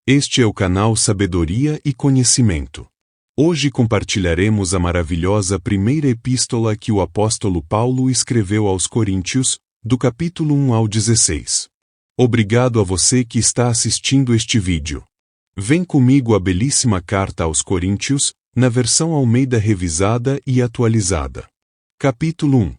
Este é o canal Sabedoria e Conhecimento. Hoje compartilharemos a maravilhosa primeira epístola que o apóstolo Paulo escreveu aos Coríntios, do capítulo 1 ao 16. Obrigado a você que está assistindo este vídeo. Vem comigo a belíssima carta aos Coríntios, na versão Almeida revisada e atualizada. Capítulo 1.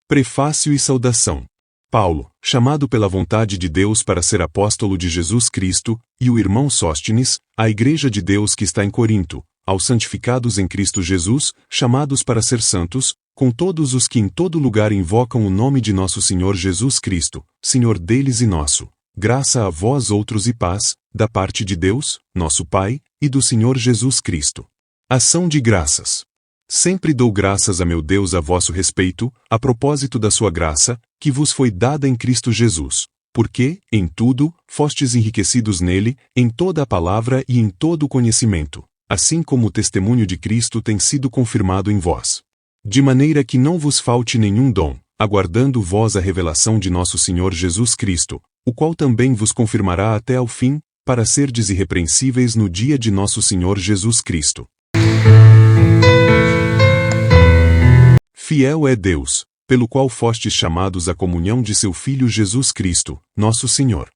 Prefácio e saudação. Paulo, chamado pela vontade de Deus para ser apóstolo de Jesus Cristo, e o irmão Sóstenes, à igreja de Deus que está em Corinto, aos santificados em Cristo Jesus, chamados para ser santos, com todos os que em todo lugar invocam o nome de nosso Senhor Jesus Cristo, Senhor deles e nosso. Graça a vós outros e paz, da parte de Deus, nosso Pai, e do Senhor Jesus Cristo. Ação de graças. Sempre dou graças a meu Deus a vosso respeito, a propósito da sua graça, que vos foi dada em Cristo Jesus, porque, em tudo, fostes enriquecidos nele, em toda a palavra e em todo o conhecimento, assim como o testemunho de Cristo tem sido confirmado em vós. De maneira que não vos falte nenhum dom, aguardando vós a revelação de nosso Senhor Jesus Cristo, o qual também vos confirmará até ao fim, para serdes irrepreensíveis no dia de nosso Senhor Jesus Cristo. Fiel é Deus, pelo qual fostes chamados à comunhão de seu Filho Jesus Cristo, nosso Senhor.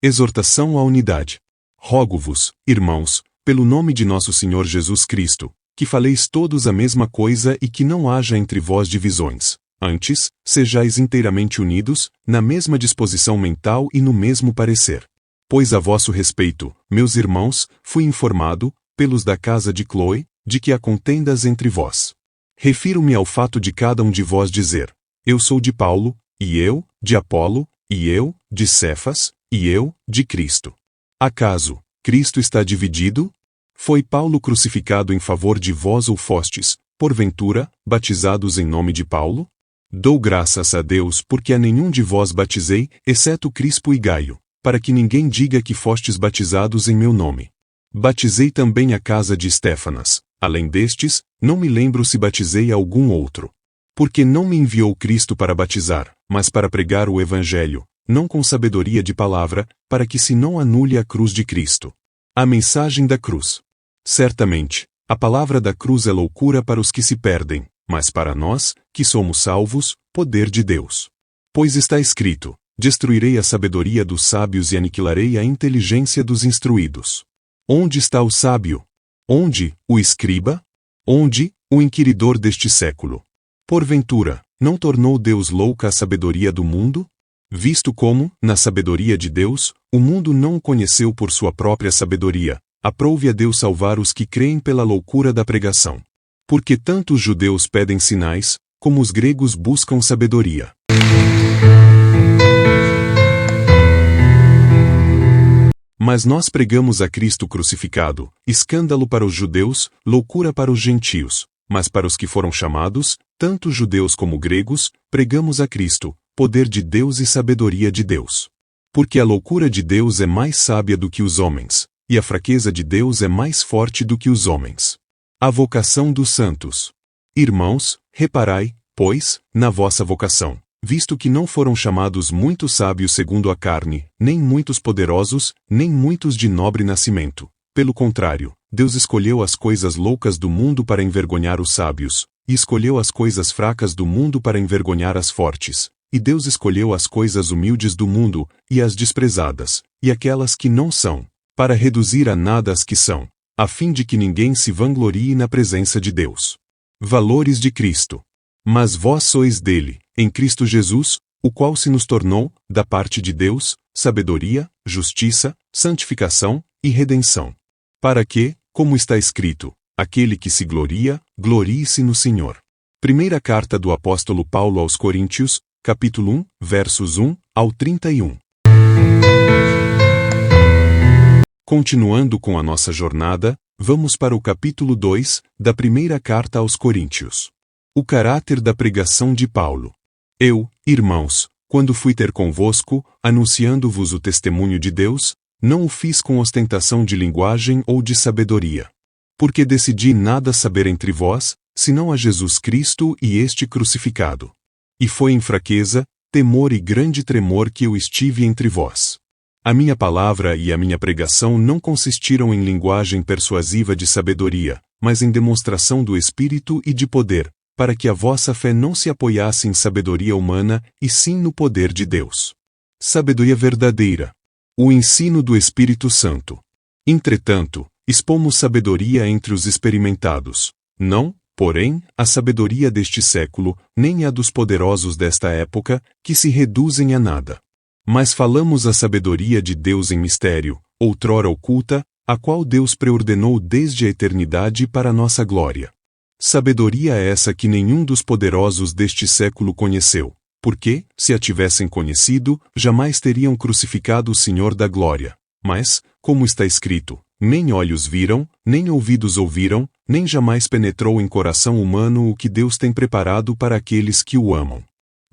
Exortação à unidade. Rogo-vos, irmãos, pelo nome de nosso Senhor Jesus Cristo, que faleis todos a mesma coisa e que não haja entre vós divisões. Antes, sejais inteiramente unidos, na mesma disposição mental e no mesmo parecer. Pois a vosso respeito, meus irmãos, fui informado, pelos da casa de Cloe, de que há contendas entre vós. Refiro-me ao fato de cada um de vós dizer: eu sou de Paulo, e eu, de Apolo, e eu, de Cefas, e eu, de Cristo. Acaso, Cristo está dividido? Foi Paulo crucificado em favor de vós ou fostes, porventura, batizados em nome de Paulo? Dou graças a Deus porque a nenhum de vós batizei, exceto Crispo e Gaio, para que ninguém diga que fostes batizados em meu nome. Batizei também a casa de Estéfanas. Além destes, não me lembro se batizei a algum outro. Porque não me enviou Cristo para batizar, mas para pregar o Evangelho, não com sabedoria de palavra, para que se não anule a cruz de Cristo. A mensagem da cruz. Certamente, a palavra da cruz é loucura para os que se perdem, mas para nós, que somos salvos, poder de Deus. Pois está escrito: destruirei a sabedoria dos sábios e aniquilarei a inteligência dos instruídos. Onde está o sábio? Onde, o escriba? Onde, o inquiridor deste século? Porventura, não tornou Deus louca a sabedoria do mundo? Visto como, na sabedoria de Deus, o mundo não o conheceu por sua própria sabedoria, aprouve a Deus salvar os que creem pela loucura da pregação. Porque tanto os judeus pedem sinais, como os gregos buscam sabedoria. Mas nós pregamos a Cristo crucificado, escândalo para os judeus, loucura para os gentios, mas para os que foram chamados, tanto judeus como gregos, pregamos a Cristo, poder de Deus e sabedoria de Deus. Porque a loucura de Deus é mais sábia do que os homens, e a fraqueza de Deus é mais forte do que os homens. A vocação dos santos. Irmãos, reparai, pois, na vossa vocação. Visto que não foram chamados muitos sábios segundo a carne, nem muitos poderosos, nem muitos de nobre nascimento. Pelo contrário, Deus escolheu as coisas loucas do mundo para envergonhar os sábios, e escolheu as coisas fracas do mundo para envergonhar as fortes. E Deus escolheu as coisas humildes do mundo, e as desprezadas, e aquelas que não são, para reduzir a nada as que são, a fim de que ninguém se vanglorie na presença de Deus. Valores de Cristo. Mas vós sois dele, em Cristo Jesus, o qual se nos tornou, da parte de Deus, sabedoria, justiça, santificação e redenção. Para que, como está escrito, aquele que se gloria, glorie-se no Senhor. Primeira carta do apóstolo Paulo aos Coríntios, capítulo 1, versos 1 ao 31. Continuando com a nossa jornada, vamos para o capítulo 2, da primeira carta aos Coríntios. O caráter da pregação de Paulo. Eu, irmãos, quando fui ter convosco, anunciando-vos o testemunho de Deus, não o fiz com ostentação de linguagem ou de sabedoria. Porque decidi nada saber entre vós, senão a Jesus Cristo e este crucificado. E foi em fraqueza, temor e grande tremor que eu estive entre vós. A minha palavra e a minha pregação não consistiram em linguagem persuasiva de sabedoria, mas em demonstração do Espírito e de poder, para que a vossa fé não se apoiasse em sabedoria humana, e sim no poder de Deus. Sabedoria verdadeira. O ensino do Espírito Santo. Entretanto, expomos sabedoria entre os experimentados. Não, porém, a sabedoria deste século, nem a dos poderosos desta época, que se reduzem a nada. Mas falamos a sabedoria de Deus em mistério, outrora oculta, a qual Deus preordenou desde a eternidade para nossa glória. Sabedoria essa que nenhum dos poderosos deste século conheceu, porque, se a tivessem conhecido, jamais teriam crucificado o Senhor da glória. Mas, como está escrito, nem olhos viram, nem ouvidos ouviram, nem jamais penetrou em coração humano o que Deus tem preparado para aqueles que o amam.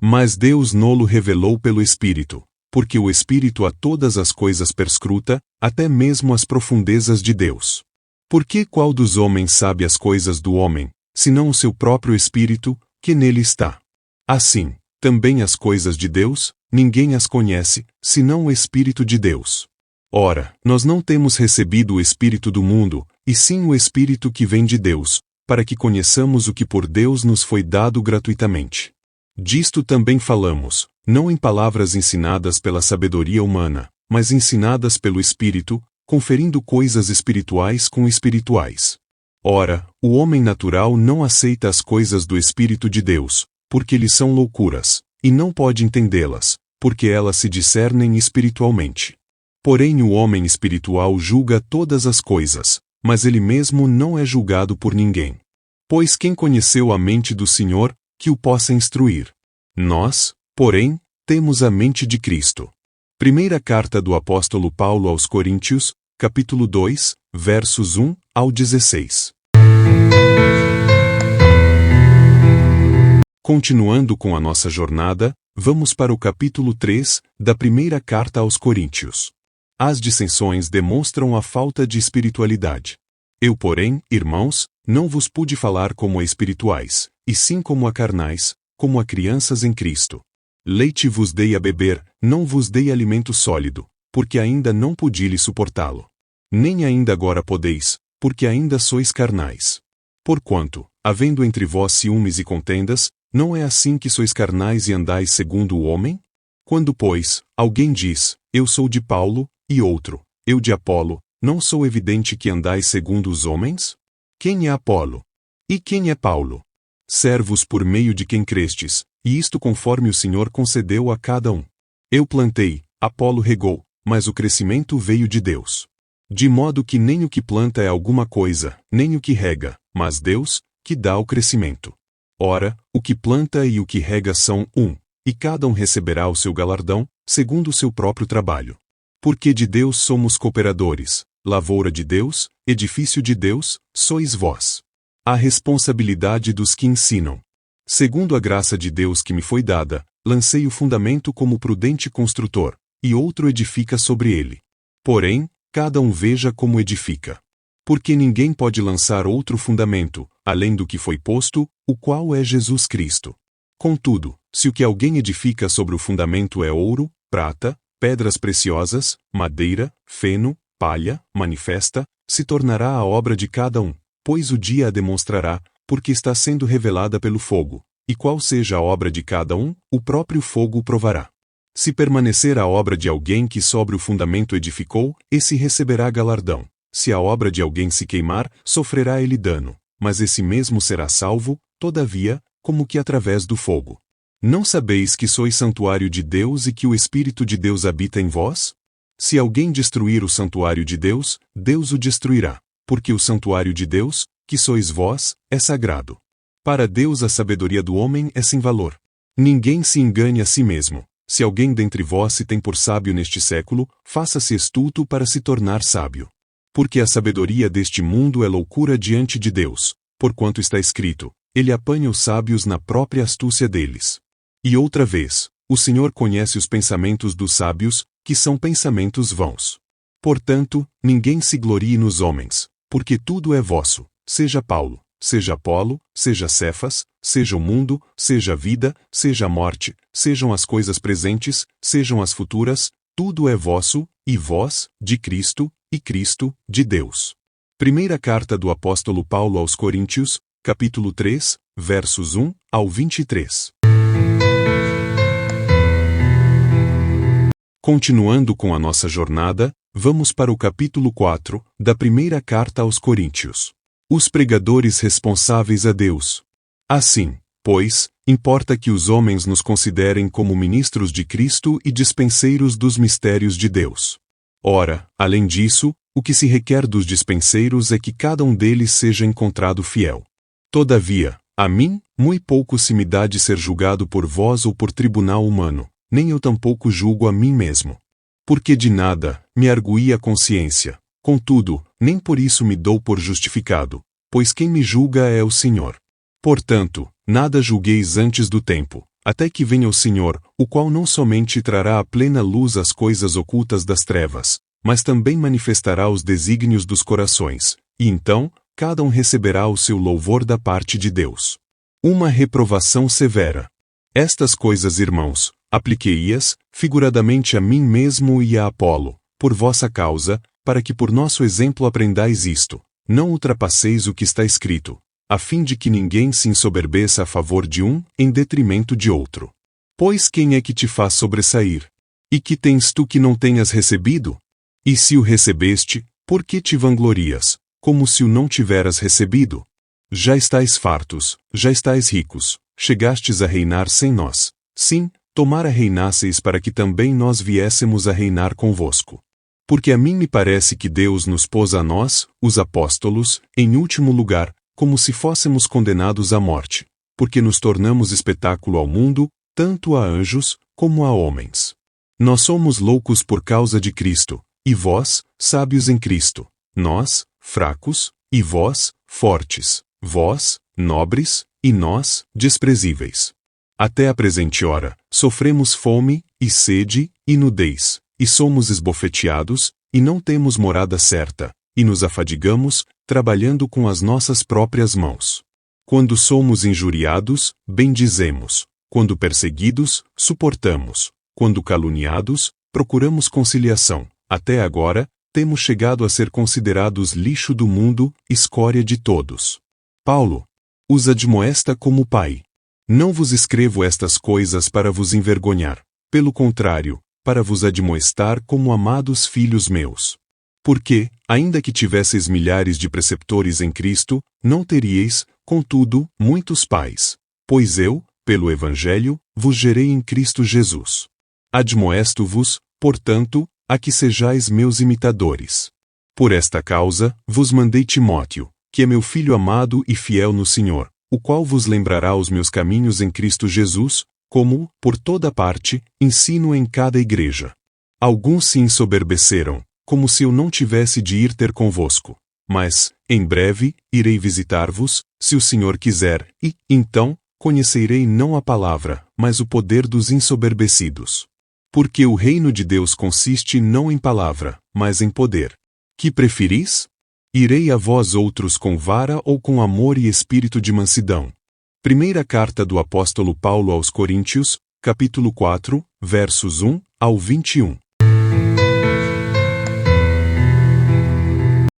Mas Deus nolo revelou pelo Espírito, porque o Espírito a todas as coisas perscruta, até mesmo as profundezas de Deus. Porque qual dos homens sabe as coisas do homem, senão o seu próprio Espírito, que nele está? Assim, também as coisas de Deus, ninguém as conhece, senão o Espírito de Deus. Ora, nós não temos recebido o Espírito do mundo, e sim o Espírito que vem de Deus, para que conheçamos o que por Deus nos foi dado gratuitamente. Disto também falamos, não em palavras ensinadas pela sabedoria humana, mas ensinadas pelo Espírito, conferindo coisas espirituais com espirituais. Ora, o homem natural não aceita as coisas do Espírito de Deus, porque lhe são loucuras, e não pode entendê-las, porque elas se discernem espiritualmente. Porém o homem espiritual julga todas as coisas, mas ele mesmo não é julgado por ninguém. Pois quem conheceu a mente do Senhor, que o possa instruir? Nós, porém, temos a mente de Cristo. Primeira carta do apóstolo Paulo aos Coríntios, capítulo 2, versos 1 ao 16. Continuando com a nossa jornada, vamos para o capítulo 3, da primeira carta aos Coríntios. As dissensões demonstram a falta de espiritualidade. Eu, porém, irmãos, não vos pude falar como a espirituais, e sim como a carnais, como a crianças em Cristo. Leite vos dei a beber, não vos dei alimento sólido, porque ainda não pudi lhe suportá-lo. Nem ainda agora podeis, porque ainda sois carnais. Porquanto, havendo entre vós ciúmes e contendas, não é assim que sois carnais e andais segundo o homem? Quando, pois, alguém diz, eu sou de Paulo, e outro, eu de Apolo, não sou evidente que andais segundo os homens? Quem é Apolo? E quem é Paulo? Servos por meio de quem crestes, e isto conforme o Senhor concedeu a cada um. Eu plantei, Apolo regou, mas o crescimento veio de Deus. De modo que nem o que planta é alguma coisa, nem o que rega, mas Deus, que dá o crescimento. Ora, o que planta e o que rega são um, e cada um receberá o seu galardão, segundo o seu próprio trabalho. Porque de Deus somos cooperadores, lavoura de Deus, edifício de Deus, sois vós. A responsabilidade dos que ensinam. Segundo a graça de Deus que me foi dada, lancei o fundamento como prudente construtor, e outro edifica sobre ele. Porém, cada um veja como edifica. Porque ninguém pode lançar outro fundamento, além do que foi posto, o qual é Jesus Cristo. Contudo, se o que alguém edifica sobre o fundamento é ouro, prata, pedras preciosas, madeira, feno, palha, manifesta, se tornará a obra de cada um, pois o dia a demonstrará, porque está sendo revelada pelo fogo, e qual seja a obra de cada um, o próprio fogo o provará. Se permanecer a obra de alguém que sobre o fundamento edificou, esse receberá galardão. Se a obra de alguém se queimar, sofrerá ele dano, mas esse mesmo será salvo, todavia, como que através do fogo. Não sabeis que sois santuário de Deus e que o Espírito de Deus habita em vós? Se alguém destruir o santuário de Deus, Deus o destruirá, porque o santuário de Deus, que sois vós, é sagrado. Para Deus a sabedoria do homem é sem valor. Ninguém se engane a si mesmo. Se alguém dentre vós se tem por sábio neste século, faça-se estulto para se tornar sábio. Porque a sabedoria deste mundo é loucura diante de Deus, porquanto está escrito, ele apanha os sábios na própria astúcia deles. E outra vez, o Senhor conhece os pensamentos dos sábios, que são pensamentos vãos. Portanto, ninguém se glorie nos homens, porque tudo é vosso, seja Paulo, seja Apolo, seja Cefas, seja o mundo, seja a vida, seja a morte, sejam as coisas presentes, sejam as futuras, tudo é vosso, e vós, de Cristo, e Cristo, de Deus. Primeira carta do apóstolo Paulo aos Coríntios, capítulo 3, versos 1 ao 23. Continuando com a nossa jornada, vamos para o capítulo 4, da primeira carta aos Coríntios. Os pregadores responsáveis a Deus. Assim, pois, importa que os homens nos considerem como ministros de Cristo e dispenseiros dos mistérios de Deus. Ora, além disso, o que se requer dos dispenseiros é que cada um deles seja encontrado fiel. Todavia, a mim, muito pouco se me dá de ser julgado por vós ou por tribunal humano, nem eu tampouco julgo a mim mesmo. Porque de nada me arguí a consciência, contudo, nem por isso me dou por justificado, pois quem me julga é o Senhor. Portanto, nada julgueis antes do tempo, até que venha o Senhor, o qual não somente trará à plena luz as coisas ocultas das trevas, mas também manifestará os desígnios dos corações, e então, cada um receberá o seu louvor da parte de Deus. Uma reprovação severa. Estas coisas, irmãos, apliquei-as, figuradamente a mim mesmo e a Apolo, por vossa causa, para que por nosso exemplo aprendais isto, não ultrapasseis o que está escrito, a fim de que ninguém se ensoberbeça a favor de um, em detrimento de outro. Pois quem é que te faz sobressair? E que tens tu que não tenhas recebido? E se o recebeste, por que te vanglorias, como se o não tiveras recebido? Já estais fartos, já estais ricos, chegastes a reinar sem nós. Sim, tomara reinasseis para que também nós viéssemos a reinar convosco. Porque a mim me parece que Deus nos pôs a nós, os apóstolos, em último lugar, como se fôssemos condenados à morte, porque nos tornamos espetáculo ao mundo, tanto a anjos, como a homens. Nós somos loucos por causa de Cristo, e vós, sábios em Cristo, nós, fracos, e vós, fortes, vós, nobres, e nós, desprezíveis. Até a presente hora, sofremos fome, e sede, e nudez, e somos esbofeteados, e não temos morada certa, e nos afadigamos, trabalhando com as nossas próprias mãos. Quando somos injuriados, bendizemos. Quando perseguidos, suportamos. Quando caluniados, procuramos conciliação. Até agora, temos chegado a ser considerados lixo do mundo, escória de todos. Paulo os admoesta como pai. Não vos escrevo estas coisas para vos envergonhar, pelo contrário, para vos admoestar como amados filhos meus. Porque, ainda que tivesseis milhares de preceptores em Cristo, não teríeis, contudo, muitos pais. Pois eu, pelo Evangelho, vos gerei em Cristo Jesus. Admoesto-vos, portanto, a que sejais meus imitadores. Por esta causa, vos mandei Timóteo, que é meu filho amado e fiel no Senhor, o qual vos lembrará os meus caminhos em Cristo Jesus, como, por toda parte, ensino em cada igreja. Alguns se ensoberbeceram, como se eu não tivesse de ir ter convosco. Mas, em breve, irei visitar-vos, se o Senhor quiser, e, então, conhecerei não a palavra, mas o poder dos ensoberbecidos. Porque o reino de Deus consiste não em palavra, mas em poder. Que preferis? Irei a vós outros com vara ou com amor e espírito de mansidão. Primeira carta do apóstolo Paulo aos Coríntios, capítulo 4, versos 1 ao 21.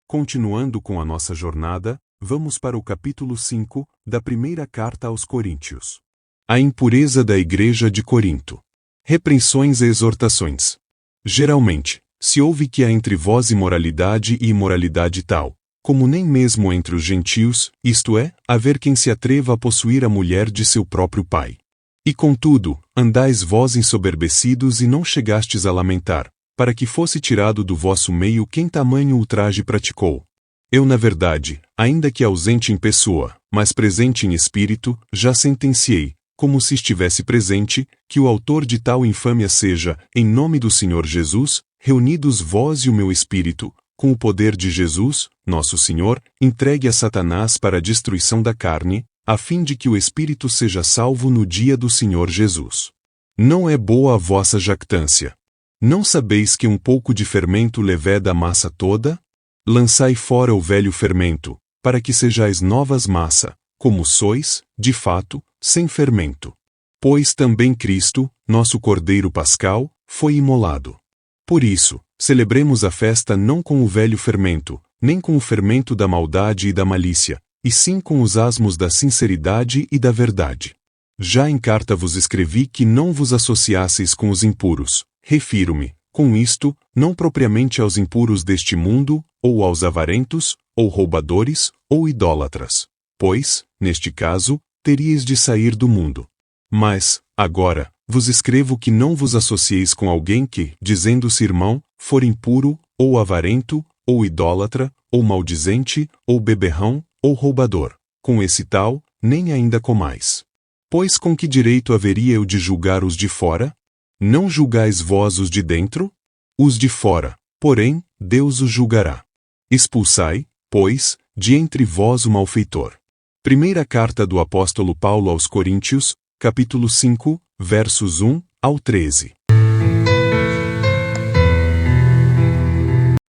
Continuando com a nossa jornada, vamos para o capítulo 5, da primeira carta aos Coríntios. A impureza da igreja de Corinto. Repreensões e exortações. Geralmente, se ouve que há entre vós imoralidade e imoralidade tal, como nem mesmo entre os gentios, isto é, haver quem se atreva a possuir a mulher de seu próprio pai. E contudo, andais vós ensoberbecidos e não chegastes a lamentar, para que fosse tirado do vosso meio quem tamanho ultraje praticou. Eu, na verdade, ainda que ausente em pessoa, mas presente em espírito, já sentenciei, como se estivesse presente, que o autor de tal infâmia seja, em nome do Senhor Jesus, reunidos vós e o meu espírito, com o poder de Jesus, nosso Senhor, entregue a Satanás para a destruição da carne, a fim de que o espírito seja salvo no dia do Senhor Jesus. Não é boa a vossa jactância. Não sabeis que um pouco de fermento leveda a massa toda? Lançai fora o velho fermento, para que sejais novas massa, como sois, de fato, sem fermento. Pois também Cristo, nosso Cordeiro Pascal, foi imolado. Por isso, celebremos a festa não com o velho fermento, nem com o fermento da maldade e da malícia, e sim com os asmos da sinceridade e da verdade. Já em carta vos escrevi que não vos associasseis com os impuros. Refiro-me, com isto, não propriamente aos impuros deste mundo, ou aos avarentos, ou roubadores, ou idólatras. Pois, neste caso, teríeis de sair do mundo. Mas, agora, vos escrevo que não vos associeis com alguém que, dizendo-se irmão, for impuro, ou avarento, ou idólatra, ou maldizente, ou beberrão, ou roubador. Com esse tal, nem ainda comais. Pois com que direito haveria eu de julgar os de fora? Não julgais vós os de dentro? Os de fora, porém, Deus os julgará. Expulsai, pois, de entre vós o malfeitor. Primeira carta do apóstolo Paulo aos Coríntios, capítulo 5, versos 1 ao 13.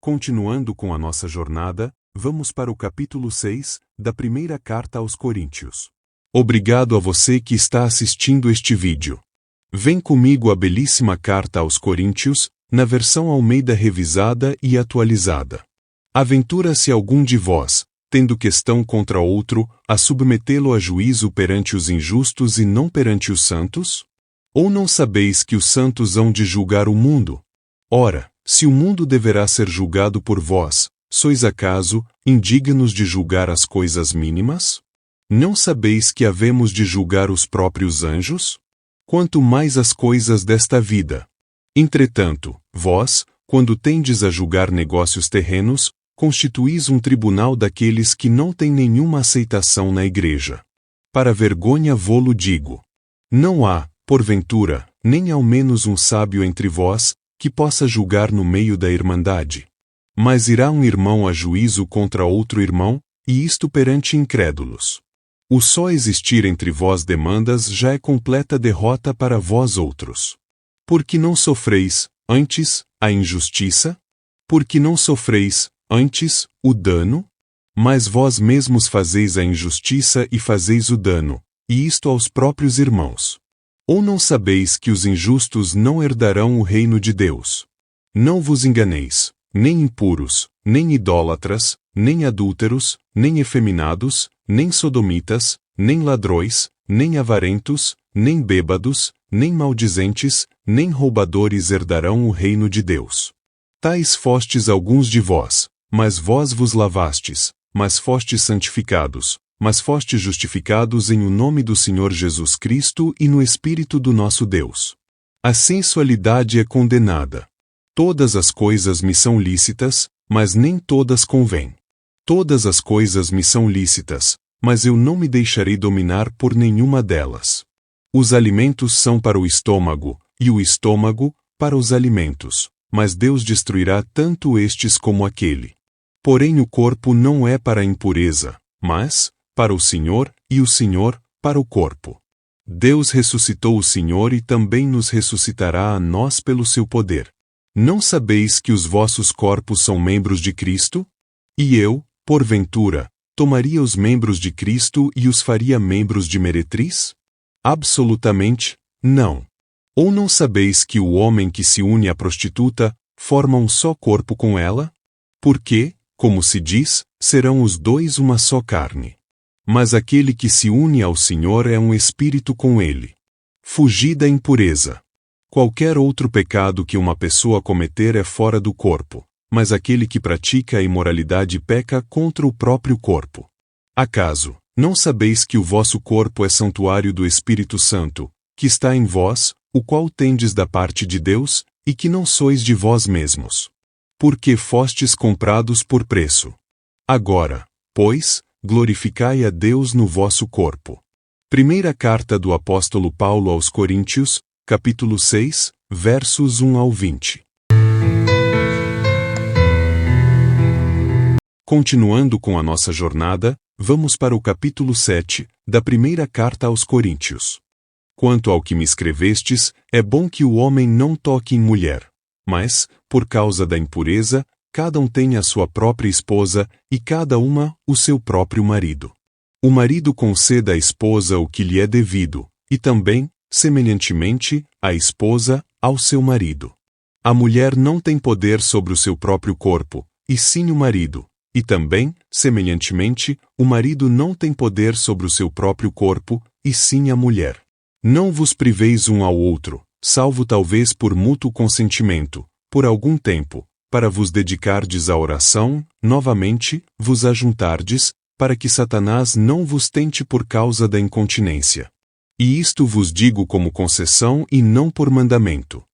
Continuando com a nossa jornada, vamos para o capítulo 6, da primeira carta aos Coríntios. Obrigado a você que está assistindo este vídeo. Vem comigo a belíssima carta aos Coríntios, na versão Almeida revisada e atualizada. Aventura-se algum de vós, tendo questão contra outro, a submetê-lo a juízo perante os injustos e não perante os santos? Ou não sabeis que os santos hão de julgar o mundo? Ora, se o mundo deverá ser julgado por vós, sois acaso indignos de julgar as coisas mínimas? Não sabeis que havemos de julgar os próprios anjos? Quanto mais as coisas desta vida. Entretanto, vós, quando tendes a julgar negócios terrenos, constituís um tribunal daqueles que não têm nenhuma aceitação na igreja. Para vergonha vô-lo digo. Não há, porventura, nem ao menos um sábio entre vós, que possa julgar no meio da irmandade. Mas irá um irmão a juízo contra outro irmão, e isto perante incrédulos. O só existir entre vós demandas já é completa derrota para vós outros. Porque não sofreis, antes, a injustiça? Porque não sofreis, antes, o dano? Mas vós mesmos fazeis a injustiça e fazeis o dano, e isto aos próprios irmãos. Ou não sabeis que os injustos não herdarão o reino de Deus? Não vos enganeis, nem impuros, nem idólatras, nem adúlteros, nem efeminados, nem sodomitas, nem ladrões, nem avarentos, nem bêbados, nem maldizentes, nem roubadores herdarão o reino de Deus. Tais fostes alguns de vós, mas vós vos lavastes, mas fostes santificados, mas fostes justificados em o nome do Senhor Jesus Cristo e no Espírito do nosso Deus. A sensualidade é condenada. Todas as coisas me são lícitas, mas nem todas convêm. Todas as coisas me são lícitas, mas eu não me deixarei dominar por nenhuma delas. Os alimentos são para o estômago, e o estômago, para os alimentos, mas Deus destruirá tanto estes como aquele. Porém o corpo não é para a impureza, mas, para o Senhor, e o Senhor, para o corpo. Deus ressuscitou o Senhor e também nos ressuscitará a nós pelo seu poder. Não sabeis que os vossos corpos são membros de Cristo? E eu, porventura, tomaria os membros de Cristo e os faria membros de meretriz? Absolutamente, não. Ou não sabeis que o homem que se une à prostituta forma um só corpo com ela? Porque, como se diz, serão os dois uma só carne. Mas aquele que se une ao Senhor é um espírito com ele. Fugi da impureza. Qualquer outro pecado que uma pessoa cometer é fora do corpo, mas aquele que pratica a imoralidade peca contra o próprio corpo. Acaso, não sabeis que o vosso corpo é santuário do Espírito Santo, que está em vós, o qual tendes da parte de Deus, e que não sois de vós mesmos? Porque fostes comprados por preço. Agora, pois, glorificai a Deus no vosso corpo. Primeira carta do apóstolo Paulo aos Coríntios, capítulo 6, versos 1 ao 20. Continuando com a nossa jornada, vamos para o capítulo 7, da primeira carta aos Coríntios. Quanto ao que me escrevestes, é bom que o homem não toque em mulher. Mas, por causa da impureza, cada um tem a sua própria esposa, e cada uma, o seu próprio marido. O marido conceda à esposa o que lhe é devido, e também, semelhantemente, a esposa, ao seu marido. A mulher não tem poder sobre o seu próprio corpo, e sim o marido. E também, semelhantemente, o marido não tem poder sobre o seu próprio corpo, e sim a mulher. Não vos priveis um ao outro, salvo talvez por mútuo consentimento, por algum tempo, para vos dedicardes à oração, novamente, vos ajuntardes, para que Satanás não vos tente por causa da incontinência. E isto vos digo como concessão e não por mandamento.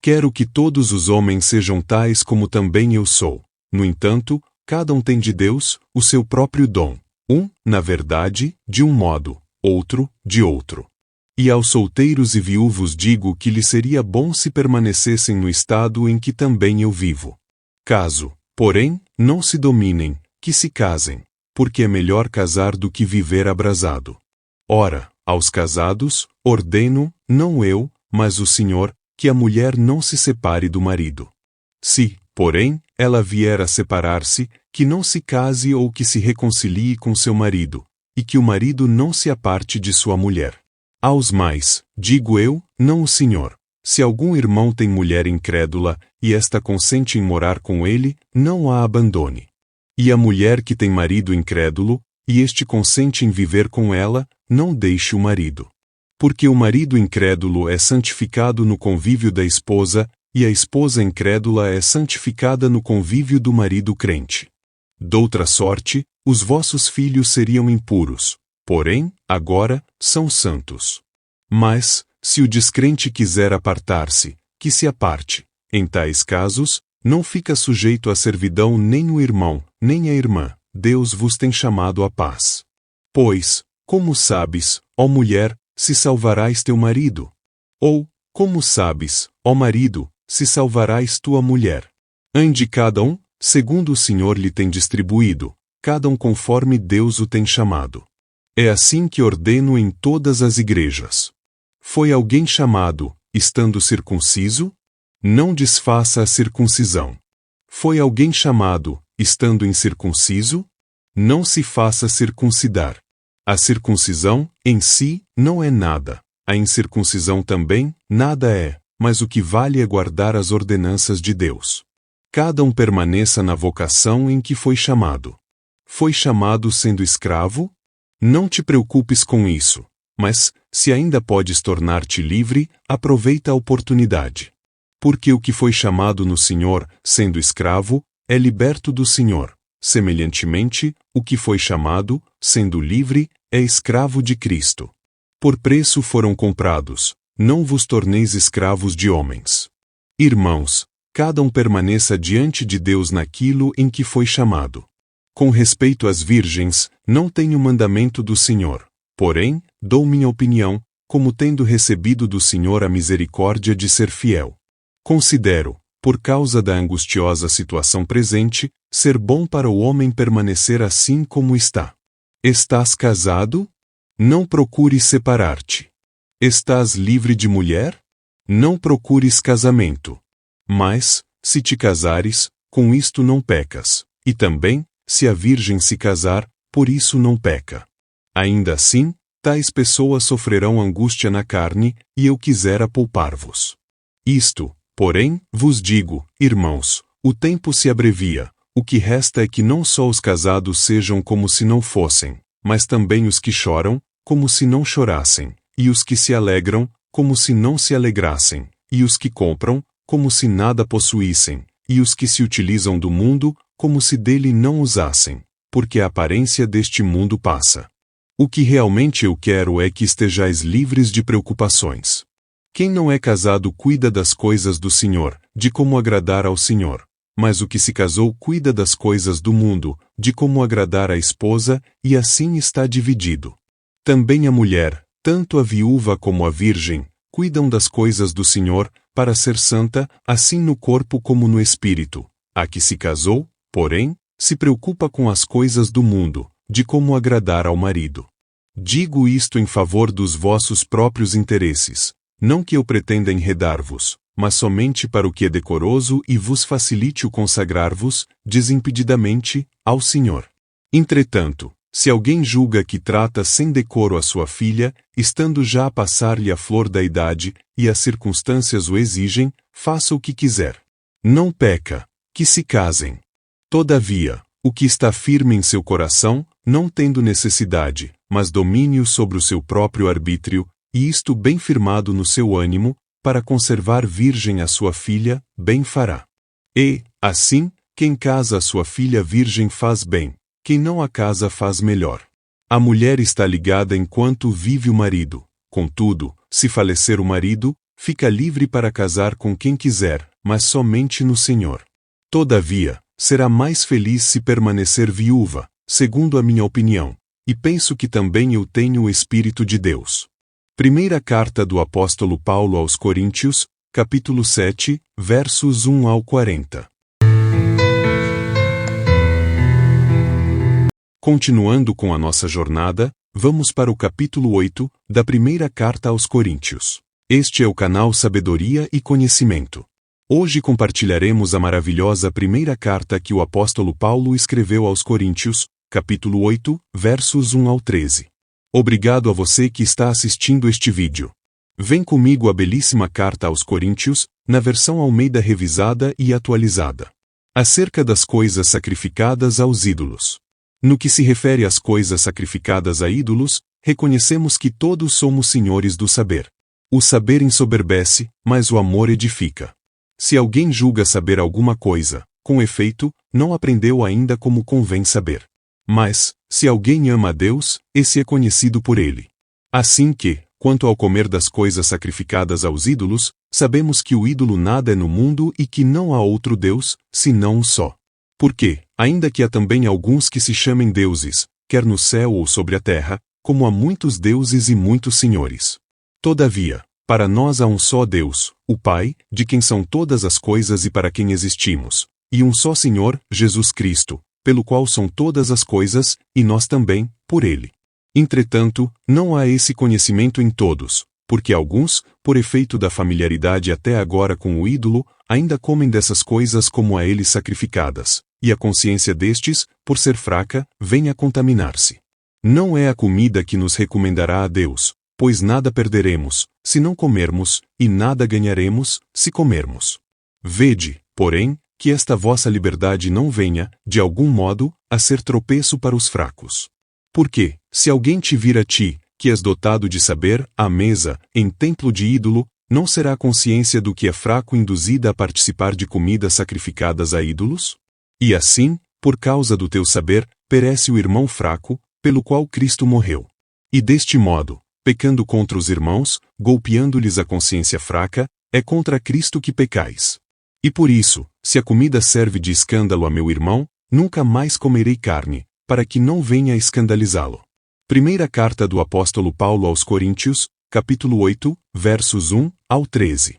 Quero que todos os homens sejam tais como também eu sou. No entanto, cada um tem de Deus o seu próprio dom. Na verdade, de um modo, outro, de outro. E aos solteiros e viúvos digo que lhes seria bom se permanecessem no estado em que também eu vivo. Caso, porém, não se dominem, que se casem, porque é melhor casar do que viver abrasado. Ora, aos casados, ordeno, não eu, mas o Senhor, que a mulher não se separe do marido. Se, porém, ela vier a separar-se, que não se case ou que se reconcilie com seu marido, e que o marido não se aparte de sua mulher. Aos mais, digo eu, não o Senhor. Se algum irmão tem mulher incrédula, e esta consente em morar com ele, não a abandone. E a mulher que tem marido incrédulo, e este consente em viver com ela, não deixe o marido. Porque o marido incrédulo é santificado no convívio da esposa, e a esposa incrédula é santificada no convívio do marido crente. Doutra sorte, os vossos filhos seriam impuros, porém, agora, são santos. Mas, se o descrente quiser apartar-se, que se aparte. Em tais casos, não fica sujeito à servidão nem o irmão, nem a irmã. Deus vos tem chamado à paz. Pois, como sabes, ó mulher, se salvarás teu marido? Ou, como sabes, ó marido, se salvarás tua mulher? Ande cada um, segundo o Senhor lhe tem distribuído, cada um conforme Deus o tem chamado. É assim que ordeno em todas as igrejas. Foi alguém chamado, estando circunciso? Não desfaça a circuncisão. Foi alguém chamado, estando incircunciso? Não se faça circuncidar. A circuncisão, em si, não é nada. A incircuncisão também, nada é, mas o que vale é guardar as ordenanças de Deus. Cada um permaneça na vocação em que foi chamado. Foi chamado sendo escravo? Não te preocupes com isso, mas, se ainda podes tornar-te livre, aproveita a oportunidade. Porque o que foi chamado no Senhor, sendo escravo, é liberto do Senhor. Semelhantemente, o que foi chamado, sendo livre, é escravo de Cristo. Por preço foram comprados, não vos torneis escravos de homens. Irmãos, cada um permaneça diante de Deus naquilo em que foi chamado. Com respeito às virgens, não tenho mandamento do Senhor, porém, dou minha opinião, como tendo recebido do Senhor a misericórdia de ser fiel. Considero, por causa da angustiosa situação presente, ser bom para o homem permanecer assim como está. Estás casado? Não procures separar-te. Estás livre de mulher? Não procures casamento. Mas, se te casares, com isto não pecas. E também, se a virgem se casar, por isso não peca. Ainda assim, tais pessoas sofrerão angústia na carne, e eu quisera poupar-vos. Isto, porém, vos digo, irmãos, o tempo se abrevia, o que resta é que não só os casados sejam como se não fossem, mas também os que choram, como se não chorassem, e os que se alegram, como se não se alegrassem, e os que compram, como se nada possuíssem, e os que se utilizam do mundo, como se dele não usassem, porque a aparência deste mundo passa. O que realmente eu quero é que estejais livres de preocupações. Quem não é casado cuida das coisas do Senhor, de como agradar ao Senhor. Mas o que se casou cuida das coisas do mundo, de como agradar à esposa, e assim está dividido. Também a mulher, tanto a viúva como a virgem, cuidam das coisas do Senhor, para ser santa, assim no corpo como no espírito. A que se casou, porém, se preocupa com as coisas do mundo, de como agradar ao marido. Digo isto em favor dos vossos próprios interesses, não que eu pretenda enredar-vos, mas somente para o que é decoroso e vos facilite o consagrar-vos, desimpedidamente, ao Senhor. Entretanto, se alguém julga que trata sem decoro a sua filha, estando já a passar-lhe a flor da idade, e as circunstâncias o exigem, faça o que quiser. não peca, que se casem. Todavia, o que está firme em seu coração, não tendo necessidade, mas domínio sobre o seu próprio arbítrio, e isto bem firmado no seu ânimo, para conservar virgem a sua filha, bem fará. E, assim, quem casa a sua filha virgem faz bem, quem não a casa faz melhor. A mulher está ligada enquanto vive o marido. Contudo, se falecer o marido, fica livre para casar com quem quiser, mas somente no Senhor. Todavia, será mais feliz se permanecer viúva, segundo a minha opinião, e penso que também eu tenho o Espírito de Deus. Primeira carta do apóstolo Paulo aos Coríntios, capítulo 7, versos 1 ao 40. Continuando com a nossa jornada, vamos para o capítulo 8, da primeira carta aos Coríntios. Este é o canal Sabedoria e Conhecimento. Hoje compartilharemos a maravilhosa primeira carta que o apóstolo Paulo escreveu aos Coríntios, capítulo 8, versos 1 ao 13. Obrigado a você que está assistindo este vídeo. Vem comigo a belíssima carta aos Coríntios, na versão Almeida revisada e atualizada. Acerca das coisas sacrificadas aos ídolos. No que se refere às coisas sacrificadas a ídolos, reconhecemos que todos somos senhores do saber. O saber ensoberbece, mas o amor edifica. Se alguém julga saber alguma coisa, com efeito, não aprendeu ainda como convém saber. Mas, se alguém ama a Deus, esse é conhecido por ele. Assim que, quanto ao comer das coisas sacrificadas aos ídolos, sabemos que o ídolo nada é no mundo e que não há outro Deus, senão um só. Porque, ainda que há também alguns que se chamem deuses, quer no céu ou sobre a terra, como há muitos deuses e muitos senhores. Todavia, para nós há um só Deus, o Pai, de quem são todas as coisas e para quem existimos, e um só Senhor, Jesus Cristo, pelo qual são todas as coisas, e nós também, por ele. Entretanto, não há esse conhecimento em todos, porque alguns, por efeito da familiaridade até agora com o ídolo, ainda comem dessas coisas como a eles sacrificadas, e a consciência destes, por ser fraca, vem a contaminar-se. Não é a comida que nos recomendará a Deus, pois nada perderemos, se não comermos, e nada ganharemos, se comermos. Vede, porém, que esta vossa liberdade não venha, de algum modo, a ser tropeço para os fracos. Porque, se alguém te vir a ti, que és dotado de saber, à mesa, em templo de ídolo, não será a consciência do que é fraco induzida a participar de comidas sacrificadas a ídolos? E assim, por causa do teu saber, perece o irmão fraco, pelo qual Cristo morreu. E deste modo, pecando contra os irmãos, golpeando-lhes a consciência fraca, é contra Cristo que pecais. E por isso, se a comida serve de escândalo a meu irmão, nunca mais comerei carne, para que não venha a escandalizá-lo. Primeira carta do apóstolo Paulo aos Coríntios, capítulo 8, versos 1 ao 13.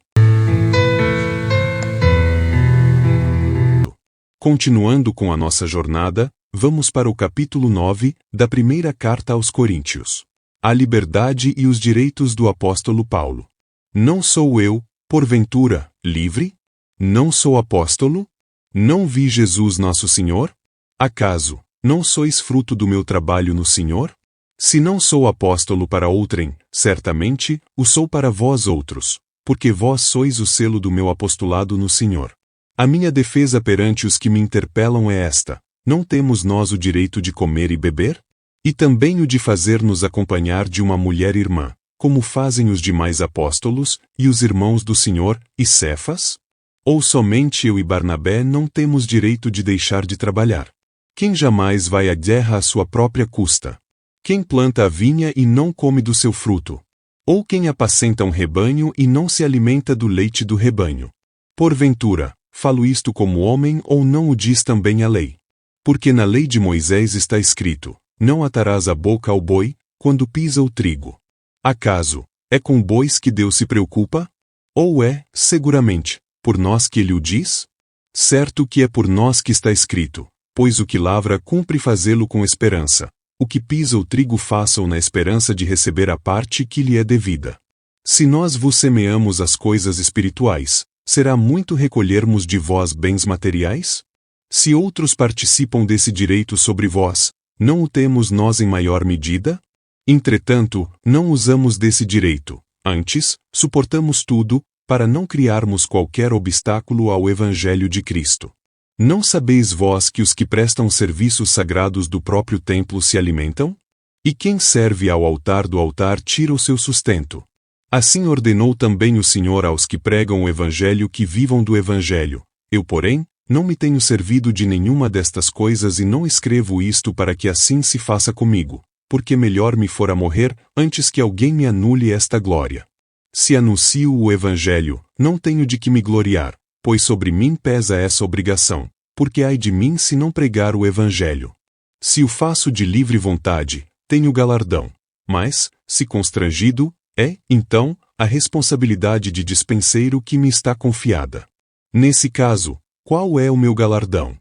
Continuando com a nossa jornada, vamos para o capítulo 9, da primeira carta aos Coríntios. A liberdade e os direitos do apóstolo Paulo. Não sou eu, porventura, livre? Não sou apóstolo? Não vi Jesus nosso Senhor? Acaso, não sois fruto do meu trabalho no Senhor? Se não sou apóstolo para outrem, certamente, o sou para vós outros, porque vós sois o selo do meu apostolado no Senhor. A minha defesa perante os que me interpelam é esta: não temos nós o direito de comer e beber? E também o de fazer-nos acompanhar de uma mulher irmã, como fazem os demais apóstolos, e os irmãos do Senhor, e Cefas? Ou somente eu e Barnabé não temos direito de deixar de trabalhar? Quem jamais vai à guerra à sua própria custa? Quem planta a vinha e não come do seu fruto? Ou quem apacenta um rebanho e não se alimenta do leite do rebanho? Porventura, falo isto como homem ou não o diz também a lei? Porque na lei de Moisés está escrito: não atarás a boca ao boi, quando pisa o trigo. Acaso, é com bois que Deus se preocupa? Ou é, seguramente, por nós que ele o diz? Certo que é por nós que está escrito: pois o que lavra cumpre fazê-lo com esperança. O que pisa o trigo faça-o na esperança de receber a parte que lhe é devida. Se nós vos semeamos as coisas espirituais, será muito recolhermos de vós bens materiais? Se outros participam desse direito sobre vós, não o temos nós em maior medida? Entretanto, não usamos desse direito, antes, suportamos tudo, para não criarmos qualquer obstáculo ao Evangelho de Cristo. Não sabeis vós que os que prestam serviços sagrados do próprio templo se alimentam? E quem serve ao altar do altar tira o seu sustento. Assim ordenou também o Senhor aos que pregam o Evangelho que vivam do Evangelho. Eu, porém, não me tenho servido de nenhuma destas coisas e não escrevo isto para que assim se faça comigo, porque melhor me fora morrer antes que alguém me anule esta glória. Se anuncio o Evangelho, não tenho de que me gloriar, pois sobre mim pesa essa obrigação, porque ai de mim se não pregar o Evangelho. Se o faço de livre vontade, tenho galardão, mas, se constrangido, então, a responsabilidade de dispenseiro que me está confiada. Nesse caso, qual é o meu galardão?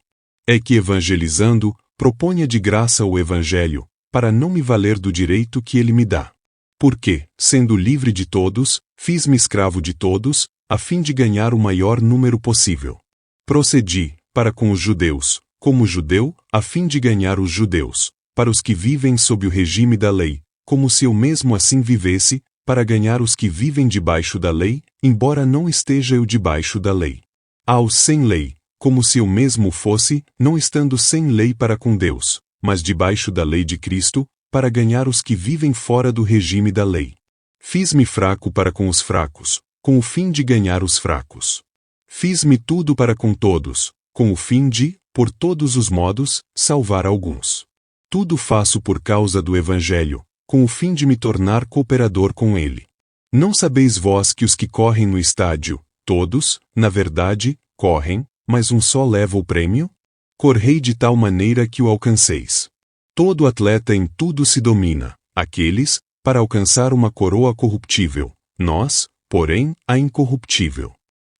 É que evangelizando, proponha de graça o Evangelho, para não me valer do direito que ele me dá. Porque, sendo livre de todos, fiz-me escravo de todos, a fim de ganhar o maior número possível. Procedi, para com os judeus, como judeu, a fim de ganhar os judeus, para os que vivem sob o regime da lei, como se eu mesmo assim vivesse, para ganhar os que vivem debaixo da lei, embora não esteja eu debaixo da lei. Aos sem lei, como se eu mesmo fosse, não estando sem lei para com Deus, mas debaixo da lei de Cristo, para ganhar os que vivem fora do regime da lei. Fiz-me fraco para com os fracos, com o fim de ganhar os fracos. Fiz-me tudo para com todos, com o fim de, por todos os modos, salvar alguns. Tudo faço por causa do Evangelho, com o fim de me tornar cooperador com ele. Não sabeis vós que os que correm no estádio, todos, na verdade, correm, mas um só leva o prêmio? Correi de tal maneira que o alcanceis. Todo atleta em tudo se domina, aqueles, para alcançar uma coroa corruptível, nós, porém, a incorruptível.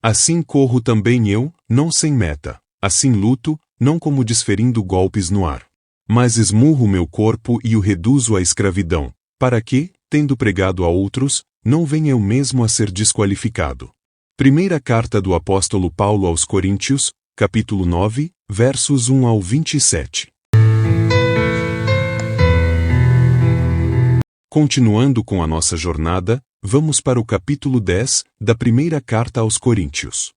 Assim corro também eu, não sem meta, assim luto, não como desferindo golpes no ar. Mas esmurro meu corpo e o reduzo à escravidão, para que, tendo pregado a outros, não venha eu mesmo a ser desqualificado. Primeira carta do apóstolo Paulo aos Coríntios, capítulo 9, versos 1 ao 27. Continuando com a nossa jornada, vamos para o capítulo 10, da primeira carta aos Coríntios.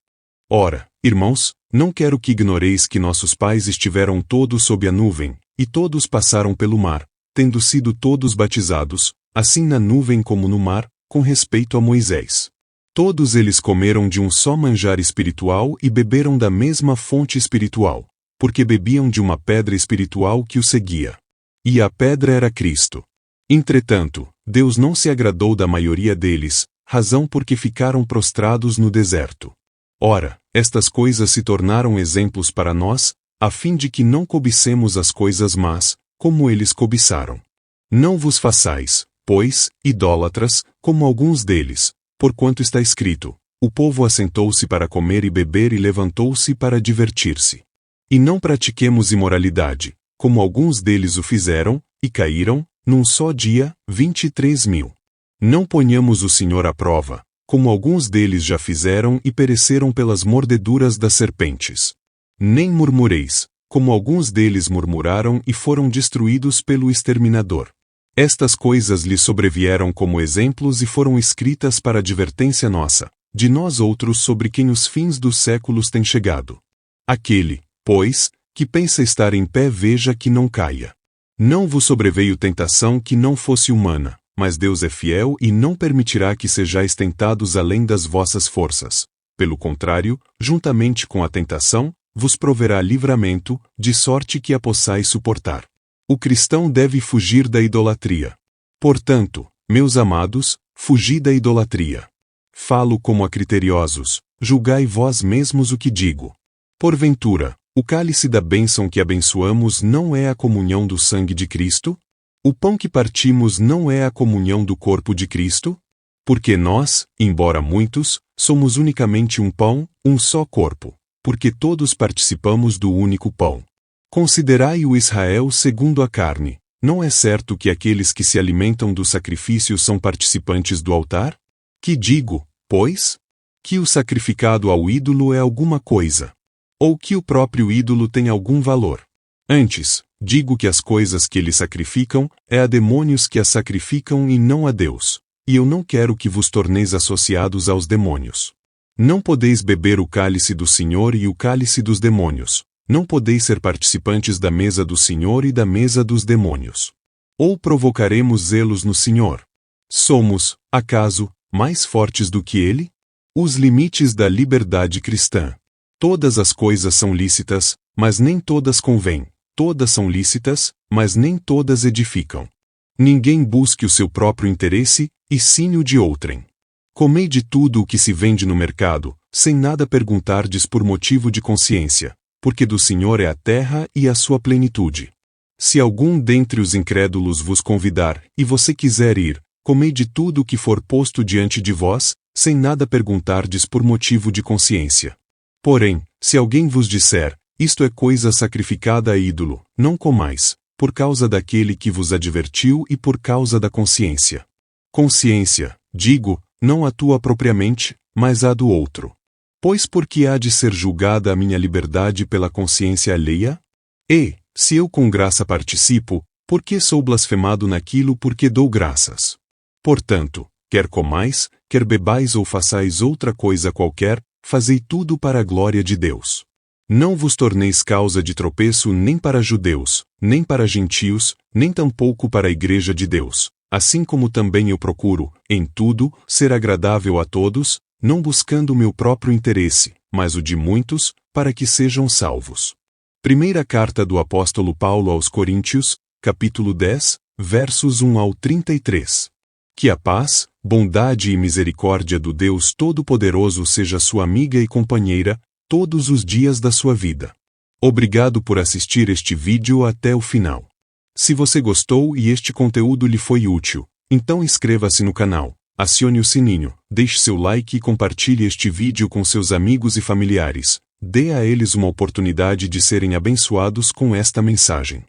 Ora, irmãos, não quero que ignoreis que nossos pais estiveram todos sob a nuvem, e todos passaram pelo mar, tendo sido todos batizados, assim na nuvem como no mar, com respeito a Moisés. Todos eles comeram de um só manjar espiritual e beberam da mesma fonte espiritual, porque bebiam de uma pedra espiritual que o seguia. E a pedra era Cristo. Entretanto, Deus não se agradou da maioria deles, razão porque ficaram prostrados no deserto. Ora, estas coisas se tornaram exemplos para nós, a fim de que não cobicemos as coisas más, como eles cobiçaram. Não vos façais, pois, idólatras, como alguns deles, porquanto está escrito, o povo assentou-se para comer e beber e levantou-se para divertir-se. E não pratiquemos imoralidade, como alguns deles o fizeram, e caíram, num só dia, 23.000. Não ponhamos o Senhor à prova, como alguns deles já fizeram e pereceram pelas mordeduras das serpentes. Nem murmureis, como alguns deles murmuraram e foram destruídos pelo exterminador. Estas coisas lhes sobrevieram como exemplos e foram escritas para advertência nossa, de nós outros sobre quem os fins dos séculos têm chegado. Aquele, pois, que pensa estar em pé veja que não caia. Não vos sobreveio tentação que não fosse humana, mas Deus é fiel e não permitirá que sejais tentados além das vossas forças. Pelo contrário, juntamente com a tentação, vos proverá livramento, de sorte que a possais suportar. O cristão deve fugir da idolatria. Portanto, meus amados, fugi da idolatria. Falo como a criteriosos, julgai vós mesmos o que digo. Porventura, o cálice da bênção que abençoamos não é a comunhão do sangue de Cristo? O pão que partimos não é a comunhão do corpo de Cristo? Porque nós, embora muitos, somos unicamente um pão, um só corpo, porque todos participamos do único pão. Considerai o Israel segundo a carne. Não é certo que aqueles que se alimentam do sacrifício são participantes do altar? Que digo, pois? Que o sacrificado ao ídolo é alguma coisa. Ou que o próprio ídolo tem algum valor. Antes, digo que as coisas que eles sacrificam, é a demônios que as sacrificam e não a Deus. E eu não quero que vos torneis associados aos demônios. Não podeis beber o cálice do Senhor e o cálice dos demônios. Não podeis ser participantes da mesa do Senhor e da mesa dos demônios. Ou provocaremos zelos no Senhor? Somos, acaso, mais fortes do que Ele? Os limites da liberdade cristã. Todas as coisas são lícitas, mas nem todas convêm. Todas são lícitas, mas nem todas edificam. Ninguém busque o seu próprio interesse, e sim o de outrem. Comei de tudo o que se vende no mercado, sem nada perguntardes por motivo de consciência, porque do Senhor é a terra e a sua plenitude. Se algum dentre os incrédulos vos convidar, e você quiser ir, comei de tudo o que for posto diante de vós, sem nada perguntardes por motivo de consciência. Porém, se alguém vos disser, isto é coisa sacrificada a ídolo, não comais, por causa daquele que vos advertiu e por causa da consciência. Consciência, digo, não a tua propriamente, mas a do outro. Pois por que há de ser julgada a minha liberdade pela consciência alheia? E, se eu com graça participo, por que sou blasfemado naquilo por que dou graças? Portanto, quer comais, quer bebais ou façais outra coisa qualquer, fazei tudo para a glória de Deus. Não vos torneis causa de tropeço nem para judeus, nem para gentios, nem tampouco para a igreja de Deus, assim como também eu procuro, em tudo, ser agradável a todos, não buscando o meu próprio interesse, mas o de muitos, para que sejam salvos. Primeira carta do apóstolo Paulo aos Coríntios, capítulo 10, versos 1 ao 33. Que a paz, bondade e misericórdia do Deus Todo-Poderoso seja sua amiga e companheira, todos os dias da sua vida. Obrigado por assistir este vídeo até o final. Se você gostou e este conteúdo lhe foi útil, então inscreva-se no canal, acione o sininho, deixe seu like e compartilhe este vídeo com seus amigos e familiares. Dê a eles uma oportunidade de serem abençoados com esta mensagem.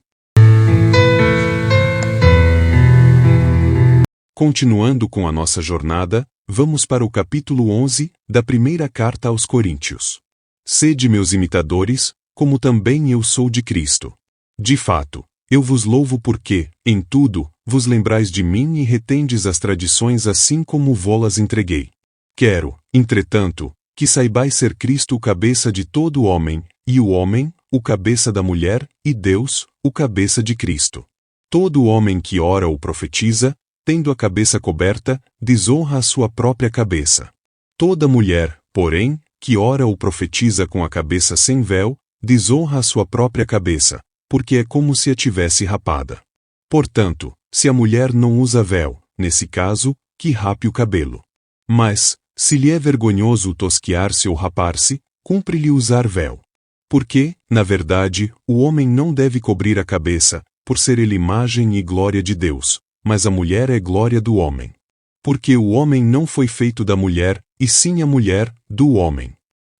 Continuando com a nossa jornada, vamos para o capítulo 11 da primeira carta aos Coríntios. Sede meus imitadores, como também eu sou de Cristo. De fato, eu vos louvo porque, em tudo, vos lembrais de mim e retendes as tradições assim como vô-las entreguei. Quero, entretanto, que saibais ser Cristo o cabeça de todo homem, e o homem, o cabeça da mulher, e Deus, o cabeça de Cristo. Todo homem que ora ou profetiza, tendo a cabeça coberta, desonra a sua própria cabeça. Toda mulher, porém, que ora ou profetiza com a cabeça sem véu, desonra a sua própria cabeça, porque é como se a tivesse rapada. Portanto, se a mulher não usa véu, nesse caso, que rape o cabelo. Mas, se lhe é vergonhoso tosquiar-se ou rapar-se, cumpre-lhe usar véu. Porque, na verdade, o homem não deve cobrir a cabeça, por ser ele imagem e glória de Deus, mas a mulher é glória do homem. Porque o homem não foi feito da mulher, e sim a mulher, do homem.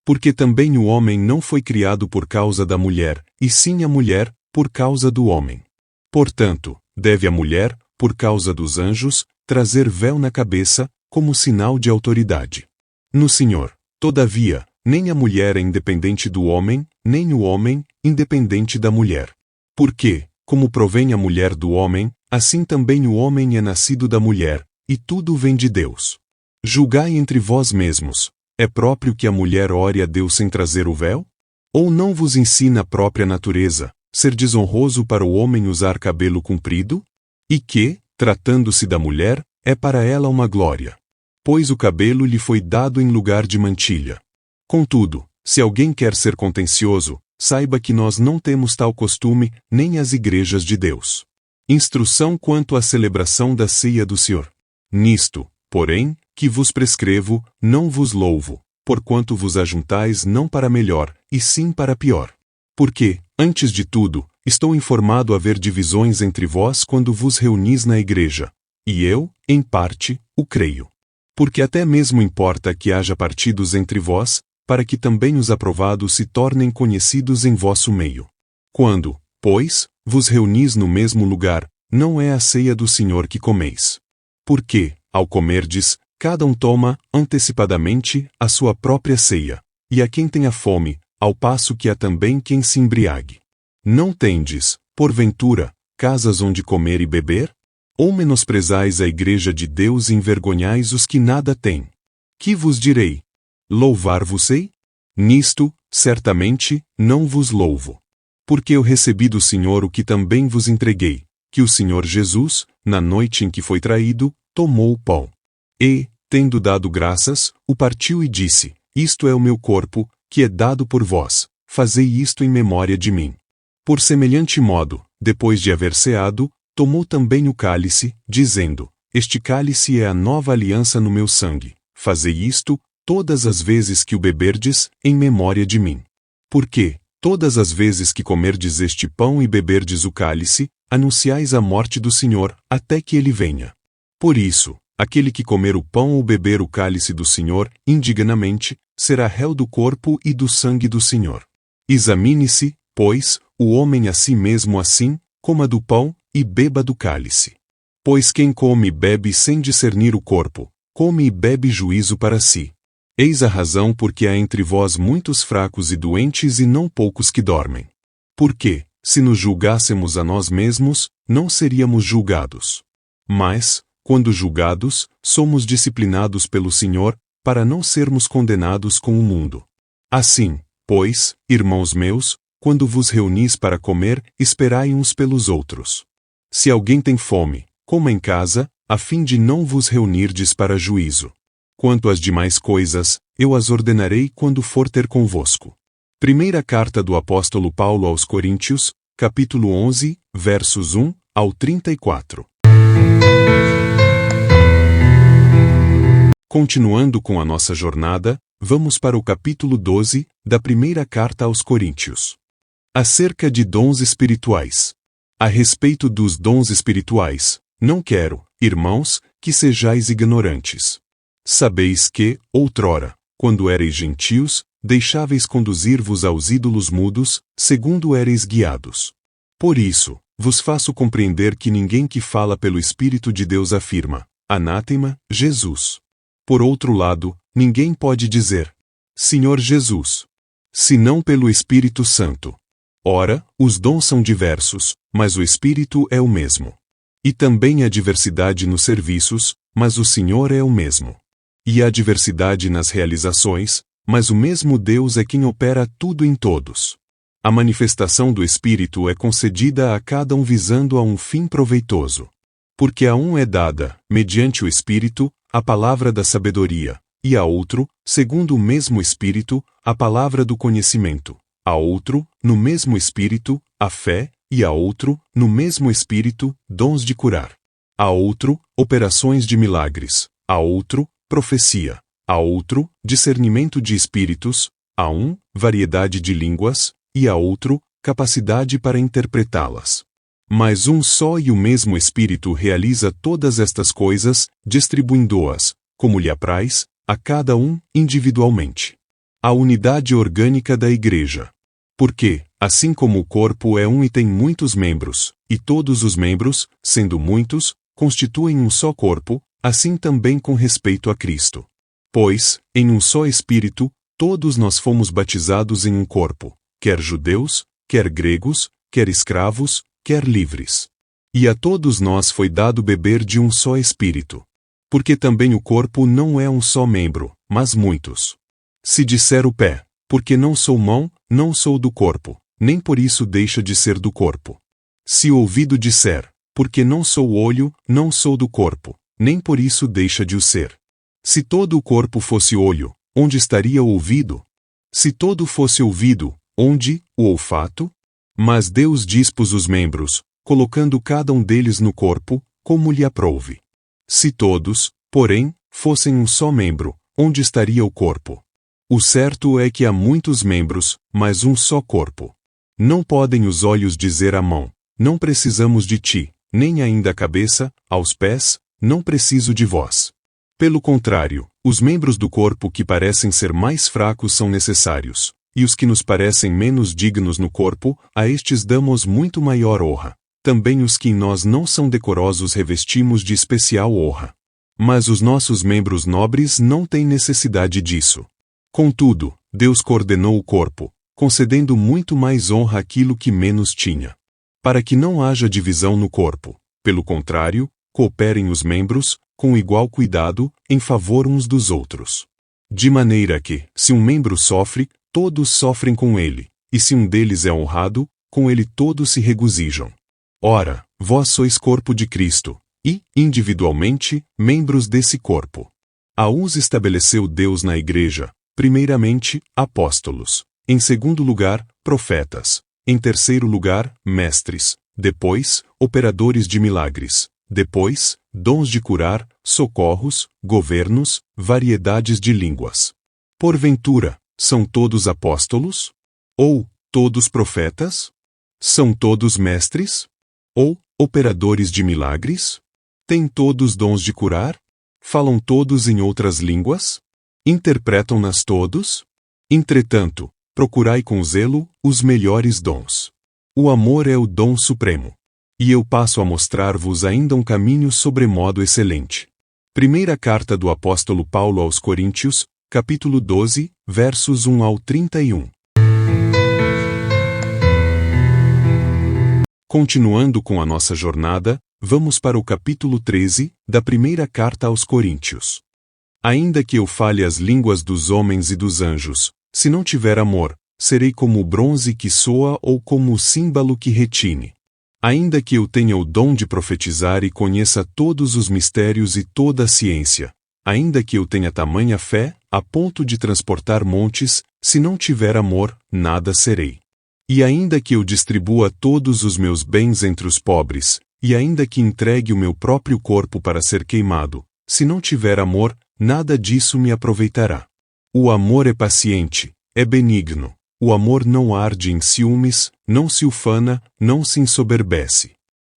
Porque também o homem não foi criado por causa da mulher, e sim a mulher, por causa do homem. Portanto, deve a mulher, por causa dos anjos, trazer véu na cabeça, como sinal de autoridade. No Senhor, todavia, nem a mulher é independente do homem, nem o homem, independente da mulher. Porque, como provém a mulher do homem, assim também o homem é nascido da mulher, e tudo vem de Deus. Julgai entre vós mesmos, é próprio que a mulher ore a Deus sem trazer o véu? Ou não vos ensina a própria natureza, ser desonroso para o homem usar cabelo comprido? E que, tratando-se da mulher, é para ela uma glória. Pois o cabelo lhe foi dado em lugar de mantilha. Contudo, se alguém quer ser contencioso, saiba que nós não temos tal costume, nem as igrejas de Deus. Instrução quanto à celebração da ceia do Senhor. Nisto, porém, que vos prescrevo, não vos louvo, porquanto vos ajuntais não para melhor, e sim para pior. Porque, antes de tudo, estou informado haver divisões entre vós quando vos reunis na igreja. E eu, em parte, o creio. Porque até mesmo importa que haja partidos entre vós, para que também os aprovados se tornem conhecidos em vosso meio. Quando, pois, vos reunis no mesmo lugar, não é a ceia do Senhor que comeis. Porque, ao comerdes, cada um toma, antecipadamente, a sua própria ceia, e a quem tenha fome, ao passo que há também quem se embriague. Não tendes, porventura, casas onde comer e beber? Ou menosprezais a igreja de Deus e envergonhais os que nada têm? Que vos direi? Louvar-vos-ei? Nisto, certamente, não vos louvo. Porque eu recebi do Senhor o que também vos entreguei, que o Senhor Jesus, na noite em que foi traído, tomou o pão. E, tendo dado graças, o partiu e disse: Isto é o meu corpo, que é dado por vós, fazei isto em memória de mim. Por semelhante modo, depois de haver ceado, tomou também o cálice, dizendo: Este cálice é a nova aliança no meu sangue. Fazei isto, todas as vezes que o beberdes, em memória de mim. Porque, todas as vezes que comerdes este pão e beberdes o cálice, anunciais a morte do Senhor, até que ele venha. Por isso, aquele que comer o pão ou beber o cálice do Senhor, indignamente, será réu do corpo e do sangue do Senhor. Examine-se, pois, o homem a si mesmo assim, coma do pão, e beba do cálice. Pois quem come e bebe sem discernir o corpo, come e bebe juízo para si. Eis a razão porque há entre vós muitos fracos e doentes e não poucos que dormem. Porque, se nos julgássemos a nós mesmos, não seríamos julgados. Mas, quando julgados, somos disciplinados pelo Senhor, para não sermos condenados com o mundo. Assim, pois, irmãos meus, quando vos reunis para comer, esperai uns pelos outros. Se alguém tem fome, coma em casa, a fim de não vos reunirdes para juízo. Quanto às demais coisas, eu as ordenarei quando for ter convosco. Primeira carta do apóstolo Paulo aos Coríntios, capítulo 11, versos 1 ao 34. Continuando com a nossa jornada, vamos para o capítulo 12, da primeira carta aos Coríntios. Acerca de dons espirituais. A respeito dos dons espirituais, não quero, irmãos, que sejais ignorantes. Sabeis que, outrora, quando éreis gentios, deixáveis conduzir-vos aos ídolos mudos, segundo éreis guiados. Por isso, vos faço compreender que ninguém que fala pelo Espírito de Deus afirma: Anátema, Jesus. Por outro lado, ninguém pode dizer: Senhor Jesus, senão pelo Espírito Santo. Ora, os dons são diversos, mas o Espírito é o mesmo. E também há diversidade nos serviços, mas o Senhor é o mesmo. E há diversidade nas realizações, mas o mesmo Deus é quem opera tudo em todos. A manifestação do Espírito é concedida a cada um visando a um fim proveitoso. Porque a um é dada, mediante o Espírito, a palavra da sabedoria, e a outro, segundo o mesmo Espírito, a palavra do conhecimento, a outro, no mesmo Espírito, a fé, e a outro, no mesmo Espírito, dons de curar. A outro, operações de milagres. A outro, profecia. A outro, discernimento de espíritos. A um, variedade de línguas. E a outro, capacidade para interpretá-las. Mas um só e o mesmo Espírito realiza todas estas coisas, distribuindo-as, como lhe apraz, a cada um, individualmente. A unidade orgânica da Igreja. Porque, assim como o corpo é um e tem muitos membros, e todos os membros, sendo muitos, constituem um só corpo, assim também com respeito a Cristo. Pois, em um só Espírito, todos nós fomos batizados em um corpo, quer judeus, quer gregos, quer escravos, quer livres. E a todos nós foi dado beber de um só Espírito. Porque também o corpo não é um só membro, mas muitos. Se disser o pé, porque não sou mão, não sou do corpo, nem por isso deixa de ser do corpo. Se o ouvido disser, porque não sou olho, não sou do corpo, nem por isso deixa de o ser. Se todo o corpo fosse olho, onde estaria o ouvido? Se todo fosse ouvido, onde o olfato? Mas Deus dispôs os membros, colocando cada um deles no corpo, como lhe aprouve. Se todos, porém, fossem um só membro, onde estaria o corpo? O certo é que há muitos membros, mas um só corpo. Não podem os olhos dizer à mão: não precisamos de ti, nem ainda a cabeça, aos pés: não preciso de vós. Pelo contrário, os membros do corpo que parecem ser mais fracos são necessários, e os que nos parecem menos dignos no corpo, a estes damos muito maior honra. Também os que em nós não são decorosos revestimos de especial honra. Mas os nossos membros nobres não têm necessidade disso. Contudo, Deus coordenou o corpo, concedendo muito mais honra àquilo que menos tinha. Para que não haja divisão no corpo. Pelo contrário, cooperem os membros, com igual cuidado, em favor uns dos outros. De maneira que, se um membro sofre, todos sofrem com ele, e se um deles é honrado, com ele todos se regozijam. Ora, vós sois corpo de Cristo, e, individualmente, membros desse corpo. A uns estabeleceu Deus na igreja, primeiramente, apóstolos, em segundo lugar, profetas, em terceiro lugar, mestres, depois, operadores de milagres, depois, dons de curar, socorros, governos, variedades de línguas. Porventura, são todos apóstolos? Ou, todos profetas? São todos mestres? Ou, operadores de milagres? Têm todos dons de curar? Falam todos em outras línguas? Interpretam-nas todos? Entretanto, procurai com zelo os melhores dons. O amor é o dom supremo. E eu passo a mostrar-vos ainda um caminho sobremodo excelente. Primeira carta do apóstolo Paulo aos Coríntios, capítulo 12, versos 1 ao 31. Continuando com a nossa jornada, vamos para o capítulo 13, da primeira carta aos Coríntios. Ainda que eu fale as línguas dos homens e dos anjos, se não tiver amor, serei como o bronze que soa ou como o símbolo que retine. Ainda que eu tenha o dom de profetizar e conheça todos os mistérios e toda a ciência, ainda que eu tenha tamanha fé, a ponto de transportar montes, se não tiver amor, nada serei. E ainda que eu distribua todos os meus bens entre os pobres, e ainda que entregue o meu próprio corpo para ser queimado, se não tiver amor, nada disso me aproveitará. O amor é paciente, é benigno. O amor não arde em ciúmes, não se ufana, não se ensoberbece.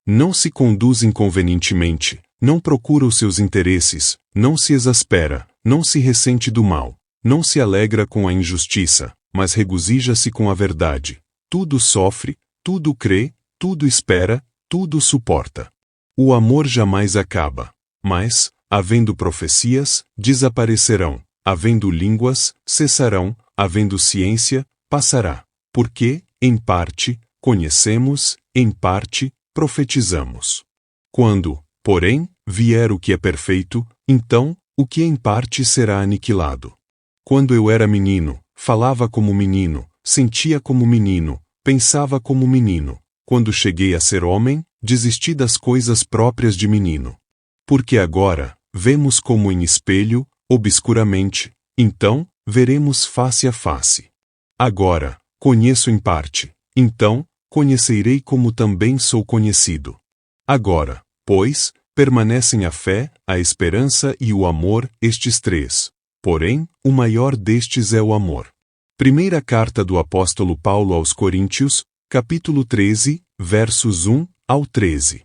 Não se conduz inconvenientemente, não procura os seus interesses, não se exaspera, não se ressente do mal, não se alegra com a injustiça, mas regozija-se com a verdade. Tudo sofre, tudo crê, tudo espera, tudo suporta. O amor jamais acaba. Mas, havendo profecias, desaparecerão, havendo línguas, cessarão, havendo ciência, passará. Porque, em parte, conhecemos, em parte, profetizamos. Quando, porém, vier o que é perfeito, então, o que em parte será aniquilado. Quando eu era menino, falava como menino, sentia como menino, pensava como menino. Quando cheguei a ser homem, desisti das coisas próprias de menino. Porque agora, vemos como em espelho, obscuramente, então, veremos face a face. Agora, conheço em parte, então, conhecerei como também sou conhecido. Agora, pois, permanecem a fé, a esperança e o amor, estes três. Porém, o maior destes é o amor. Primeira carta do apóstolo Paulo aos Coríntios, capítulo 13, versos 1 ao 13.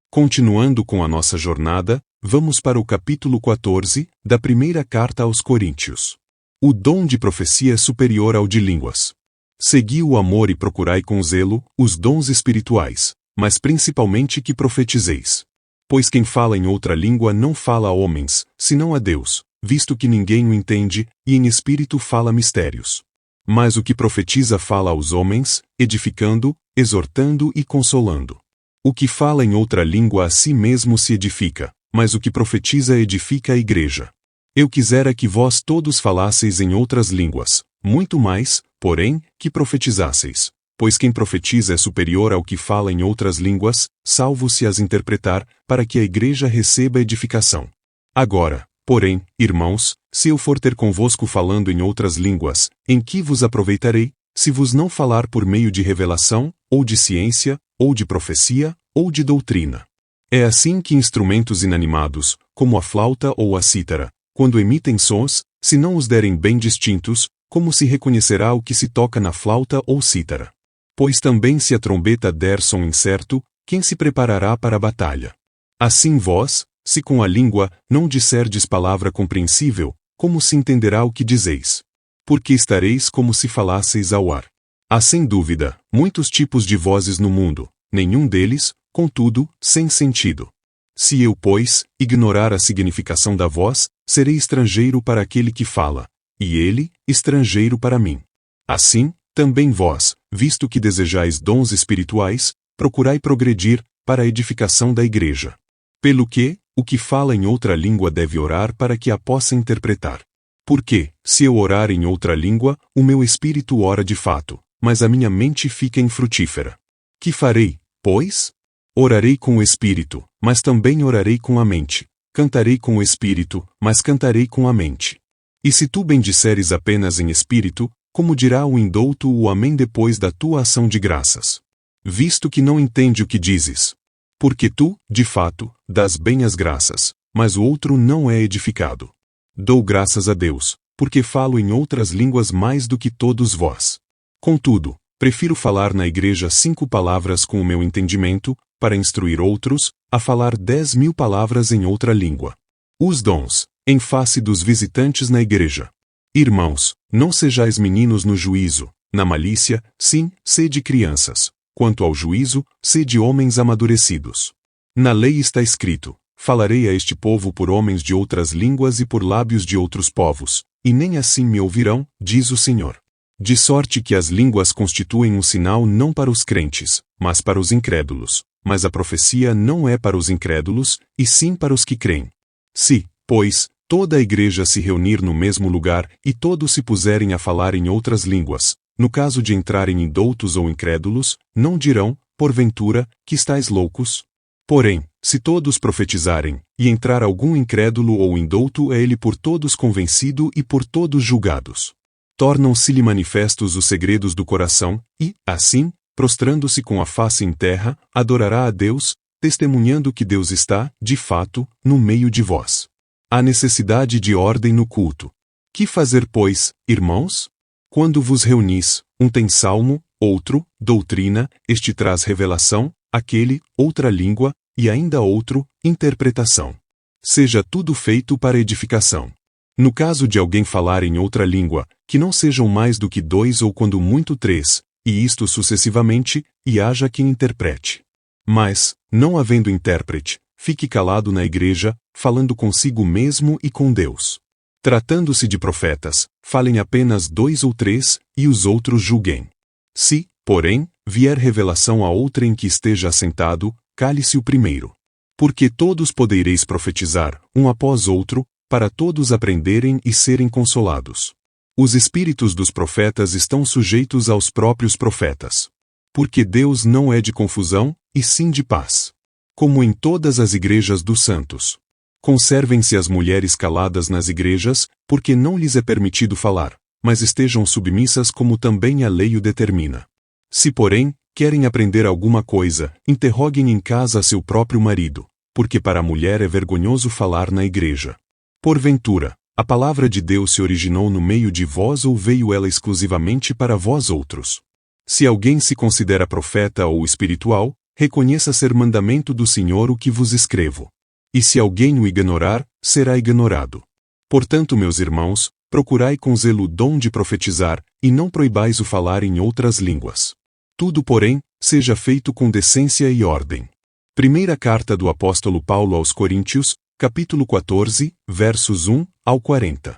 Continuando com a nossa jornada, vamos para o capítulo 14, da primeira carta aos Coríntios. O dom de profecia é superior ao de línguas. Segui o amor e procurai com zelo os dons espirituais, mas principalmente que profetizeis. Pois quem fala em outra língua não fala a homens, senão a Deus, visto que ninguém o entende, e em espírito fala mistérios. Mas o que profetiza fala aos homens, edificando, exortando e consolando. O que fala em outra língua a si mesmo se edifica, mas o que profetiza edifica a igreja. Eu quisera que vós todos falasseis em outras línguas, muito mais, porém, que profetizasseis. Pois quem profetiza é superior ao que fala em outras línguas, salvo se as interpretar, para que a igreja receba edificação. Agora, porém, irmãos, se eu for ter convosco falando em outras línguas, em que vos aproveitarei, se vos não falar por meio de revelação, ou de ciência, ou de profecia, ou de doutrina? É assim que instrumentos inanimados, como a flauta ou a cítara, quando emitem sons, se não os derem bem distintos, como se reconhecerá o que se toca na flauta ou cítara? Pois também se a trombeta der som incerto, quem se preparará para a batalha? Assim vós, se com a língua não disserdes palavra compreensível, como se entenderá o que dizeis? Porque estareis como se falasseis ao ar. Há sem dúvida, muitos tipos de vozes no mundo, nenhum deles, contudo, sem sentido. Se eu, pois, ignorar a significação da voz, serei estrangeiro para aquele que fala, e ele, estrangeiro para mim. Assim, também vós, visto que desejais dons espirituais, procurai progredir, para a edificação da igreja. Pelo que, O que fala em outra língua deve orar para que a possa interpretar. Porque, se eu orar em outra língua, o meu espírito ora de fato, mas a minha mente fica infrutífera. Que farei, pois? Orarei com o espírito, mas também orarei com a mente. Cantarei com o espírito, mas cantarei com a mente. E se tu bendisseres apenas em espírito, como dirá o indouto o amém depois da tua ação de graças? Visto que não entende o que dizes. Porque tu, de fato, dás bem as graças, mas o outro não é edificado. Dou graças a Deus, porque falo em outras línguas mais do que todos vós. Contudo, prefiro falar na igreja 5 palavras com o meu entendimento, para instruir outros, a falar 10.000 palavras em outra língua. Os dons, em face dos visitantes na igreja. Irmãos, não sejais meninos no juízo, na malícia, sim, sede crianças. Quanto ao juízo, sede homens amadurecidos. Na lei está escrito: falarei a este povo por homens de outras línguas e por lábios de outros povos, e nem assim me ouvirão, diz o Senhor. De sorte que as línguas constituem um sinal não para os crentes, mas para os incrédulos. Mas a profecia não é para os incrédulos, e sim para os que creem. Se, pois, toda a igreja se reunir no mesmo lugar e todos se puserem a falar em outras línguas, no caso de entrarem indoutos ou incrédulos, não dirão, porventura, que estáis loucos? Porém, se todos profetizarem, e entrar algum incrédulo ou indouto, é ele por todos convencido e por todos julgados. Tornam-se-lhe manifestos os segredos do coração, e, assim, prostrando-se com a face em terra, adorará a Deus, testemunhando que Deus está, de fato, no meio de vós. Há necessidade de ordem no culto. Que fazer, pois, irmãos? Quando vos reunis, um tem salmo, outro, doutrina, este traz revelação, aquele, outra língua, e ainda outro, interpretação. Seja tudo feito para edificação. No caso de alguém falar em outra língua, que não sejam mais do que 2 ou quando muito 3, e isto sucessivamente, e haja quem interprete. Mas, não havendo intérprete, fique calado na igreja, falando consigo mesmo e com Deus. Tratando-se de profetas, falem apenas 2 ou 3, e os outros julguem. Se, porém, vier revelação a outrem que esteja assentado, cale-se o primeiro. Porque todos podereis profetizar, um após outro, para todos aprenderem e serem consolados. Os espíritos dos profetas estão sujeitos aos próprios profetas. Porque Deus não é de confusão, e sim de paz. Como em todas as igrejas dos santos. Conservem-se as mulheres caladas nas igrejas, porque não lhes é permitido falar, mas estejam submissas como também a lei o determina. Se, porém, querem aprender alguma coisa, interroguem em casa a seu próprio marido, porque para a mulher é vergonhoso falar na igreja. Porventura, a palavra de Deus se originou no meio de vós ou veio ela exclusivamente para vós outros? Se alguém se considera profeta ou espiritual, reconheça ser mandamento do Senhor o que vos escrevo. E se alguém o ignorar, será ignorado. Portanto, meus irmãos, procurai com zelo o dom de profetizar, e não proibais o falar em outras línguas. Tudo, porém, seja feito com decência e ordem. Primeira carta do apóstolo Paulo aos Coríntios, capítulo 14, versos 1 ao 40.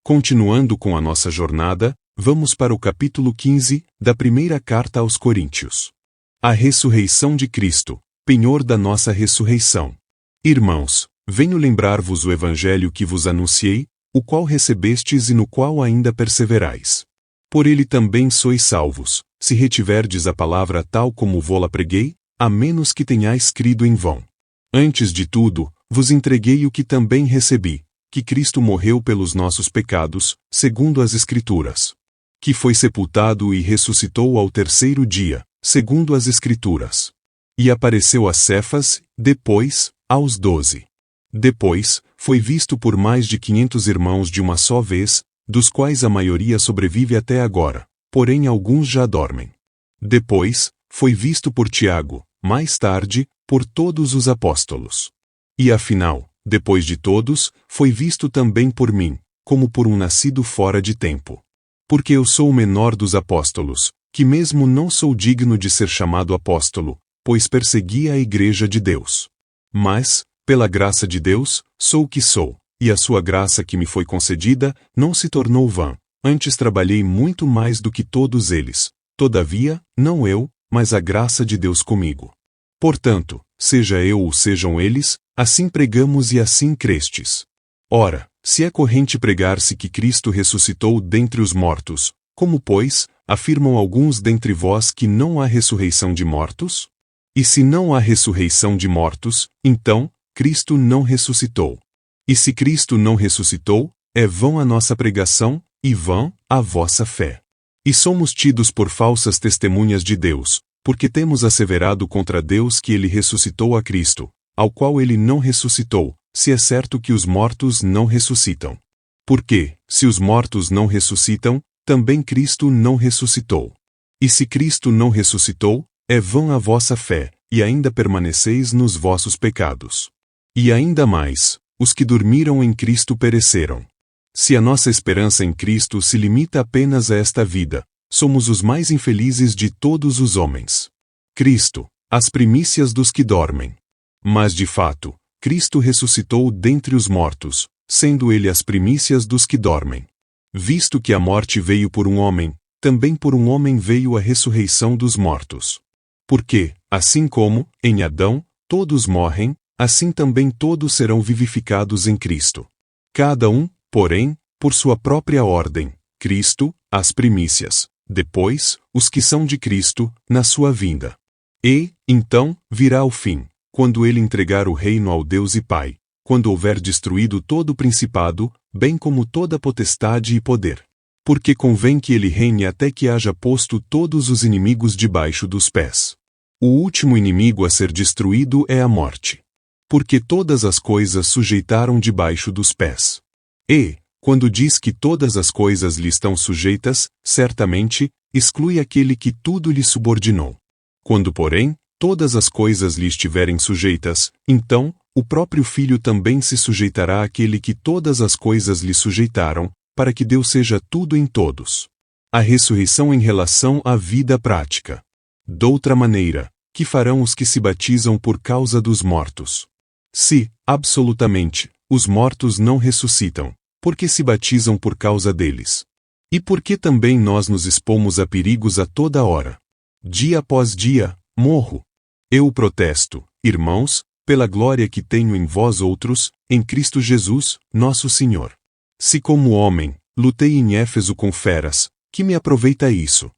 Continuando com a nossa jornada, vamos para o capítulo 15, da primeira carta aos Coríntios. A ressurreição de Cristo, penhor da nossa ressurreição. Irmãos, venho lembrar-vos o evangelho que vos anunciei, o qual recebestes e no qual ainda perseverais. Por ele também sois salvos, se retiverdes a palavra tal como vô-la preguei, a menos que tenhais crido em vão. Antes de tudo, vos entreguei o que também recebi, que Cristo morreu pelos nossos pecados, segundo as Escrituras. Que foi sepultado e ressuscitou ao terceiro dia, segundo as Escrituras. E apareceu a Cefas, depois, aos 12. Depois, foi visto por mais de 500 irmãos de uma só vez, dos quais a maioria sobrevive até agora, porém alguns já dormem. Depois, foi visto por Tiago, mais tarde, por todos os apóstolos. E afinal, depois de todos, foi visto também por mim, como por um nascido fora de tempo. Porque eu sou o menor dos apóstolos, que mesmo não sou digno de ser chamado apóstolo, pois persegui a igreja de Deus. Mas, pela graça de Deus, sou o que sou, e a sua graça que me foi concedida, não se tornou vã, antes trabalhei muito mais do que todos eles. Todavia, não eu, mas a graça de Deus comigo. Portanto, seja eu ou sejam eles, assim pregamos e assim crestes. Ora, se é corrente pregar-se que Cristo ressuscitou dentre os mortos, como, pois, afirmam alguns dentre vós que não há ressurreição de mortos? E se não há ressurreição de mortos, então, Cristo não ressuscitou. E se Cristo não ressuscitou, é vã a nossa pregação, e vã a vossa fé. E somos tidos por falsas testemunhas de Deus, porque temos asseverado contra Deus que ele ressuscitou a Cristo, ao qual ele não ressuscitou, se é certo que os mortos não ressuscitam. Porque, se os mortos não ressuscitam, também Cristo não ressuscitou. E se Cristo não ressuscitou, é vã a vossa fé, e ainda permaneceis nos vossos pecados. E ainda mais, os que dormiram em Cristo pereceram. Se a nossa esperança em Cristo se limita apenas a esta vida, somos os mais infelizes de todos os homens. Cristo, as primícias dos que dormem. Mas de fato, Cristo ressuscitou dentre os mortos, sendo ele as primícias dos que dormem. Visto que a morte veio por um homem, também por um homem veio a ressurreição dos mortos. Porque, assim como, em Adão, todos morrem, assim também todos serão vivificados em Cristo. Cada um, porém, por sua própria ordem, Cristo, as primícias, depois, os que são de Cristo, na sua vinda. E, então, virá o fim, quando ele entregar o reino ao Deus e Pai, quando houver destruído todo o principado, bem como toda potestade e poder. Porque convém que ele reine até que haja posto todos os inimigos debaixo dos pés. O último inimigo a ser destruído é a morte. Porque todas as coisas sujeitaram debaixo dos pés. E, quando diz que todas as coisas lhe estão sujeitas, certamente, exclui aquele que tudo lhe subordinou. Quando, porém, todas as coisas lhe estiverem sujeitas, então, o próprio Filho também se sujeitará àquele que todas as coisas lhe sujeitaram, para que Deus seja tudo em todos. A ressurreição em relação à vida prática. Doutra maneira, que farão os que se batizam por causa dos mortos? Se, absolutamente, os mortos não ressuscitam, por que se batizam por causa deles? E por que também nós nos expomos a perigos a toda hora? Dia após dia, morro. Eu protesto, irmãos, pela glória que tenho em vós outros, em Cristo Jesus, nosso Senhor. Se como homem, lutei em Éfeso com feras, que me aproveita isso?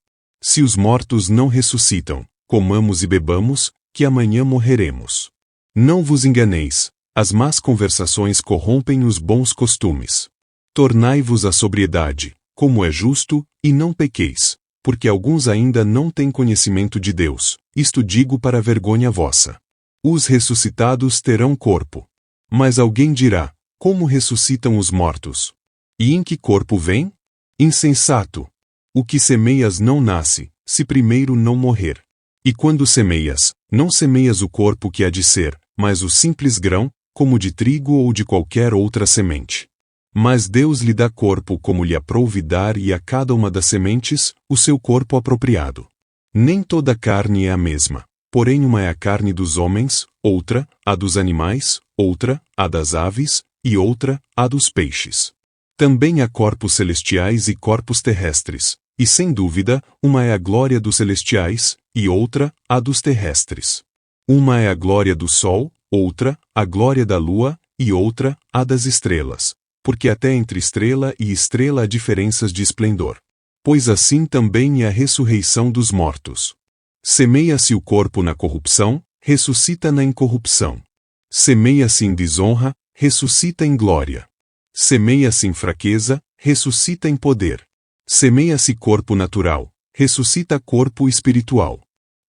Se os mortos não ressuscitam, comamos e bebamos, que amanhã morreremos. Não vos enganeis, as más conversações corrompem os bons costumes. Tornai-vos à sobriedade, como é justo, e não pequeis, porque alguns ainda não têm conhecimento de Deus, isto digo para vergonha vossa. Os ressuscitados terão corpo. Mas alguém dirá, como ressuscitam os mortos? E em que corpo vem? Insensato! O que semeias não nasce, se primeiro não morrer. E quando semeias, não semeias o corpo que há de ser, mas o simples grão, como de trigo ou de qualquer outra semente. Mas Deus lhe dá corpo como lhe aprouve dar e a cada uma das sementes, o seu corpo apropriado. Nem toda carne é a mesma, porém uma é a carne dos homens, outra, a dos animais, outra, a das aves, e outra, a dos peixes. Também há corpos celestiais e corpos terrestres, e sem dúvida, uma é a glória dos celestiais, e outra, a dos terrestres. Uma é a glória do sol, outra, a glória da lua, e outra, a das estrelas, porque até entre estrela e estrela há diferenças de esplendor. Pois assim também é a ressurreição dos mortos. Semeia-se o corpo na corrupção, ressuscita na incorrupção. Semeia-se em desonra, ressuscita em glória. Semeia-se em fraqueza, ressuscita em poder. Semeia-se corpo natural, ressuscita corpo espiritual.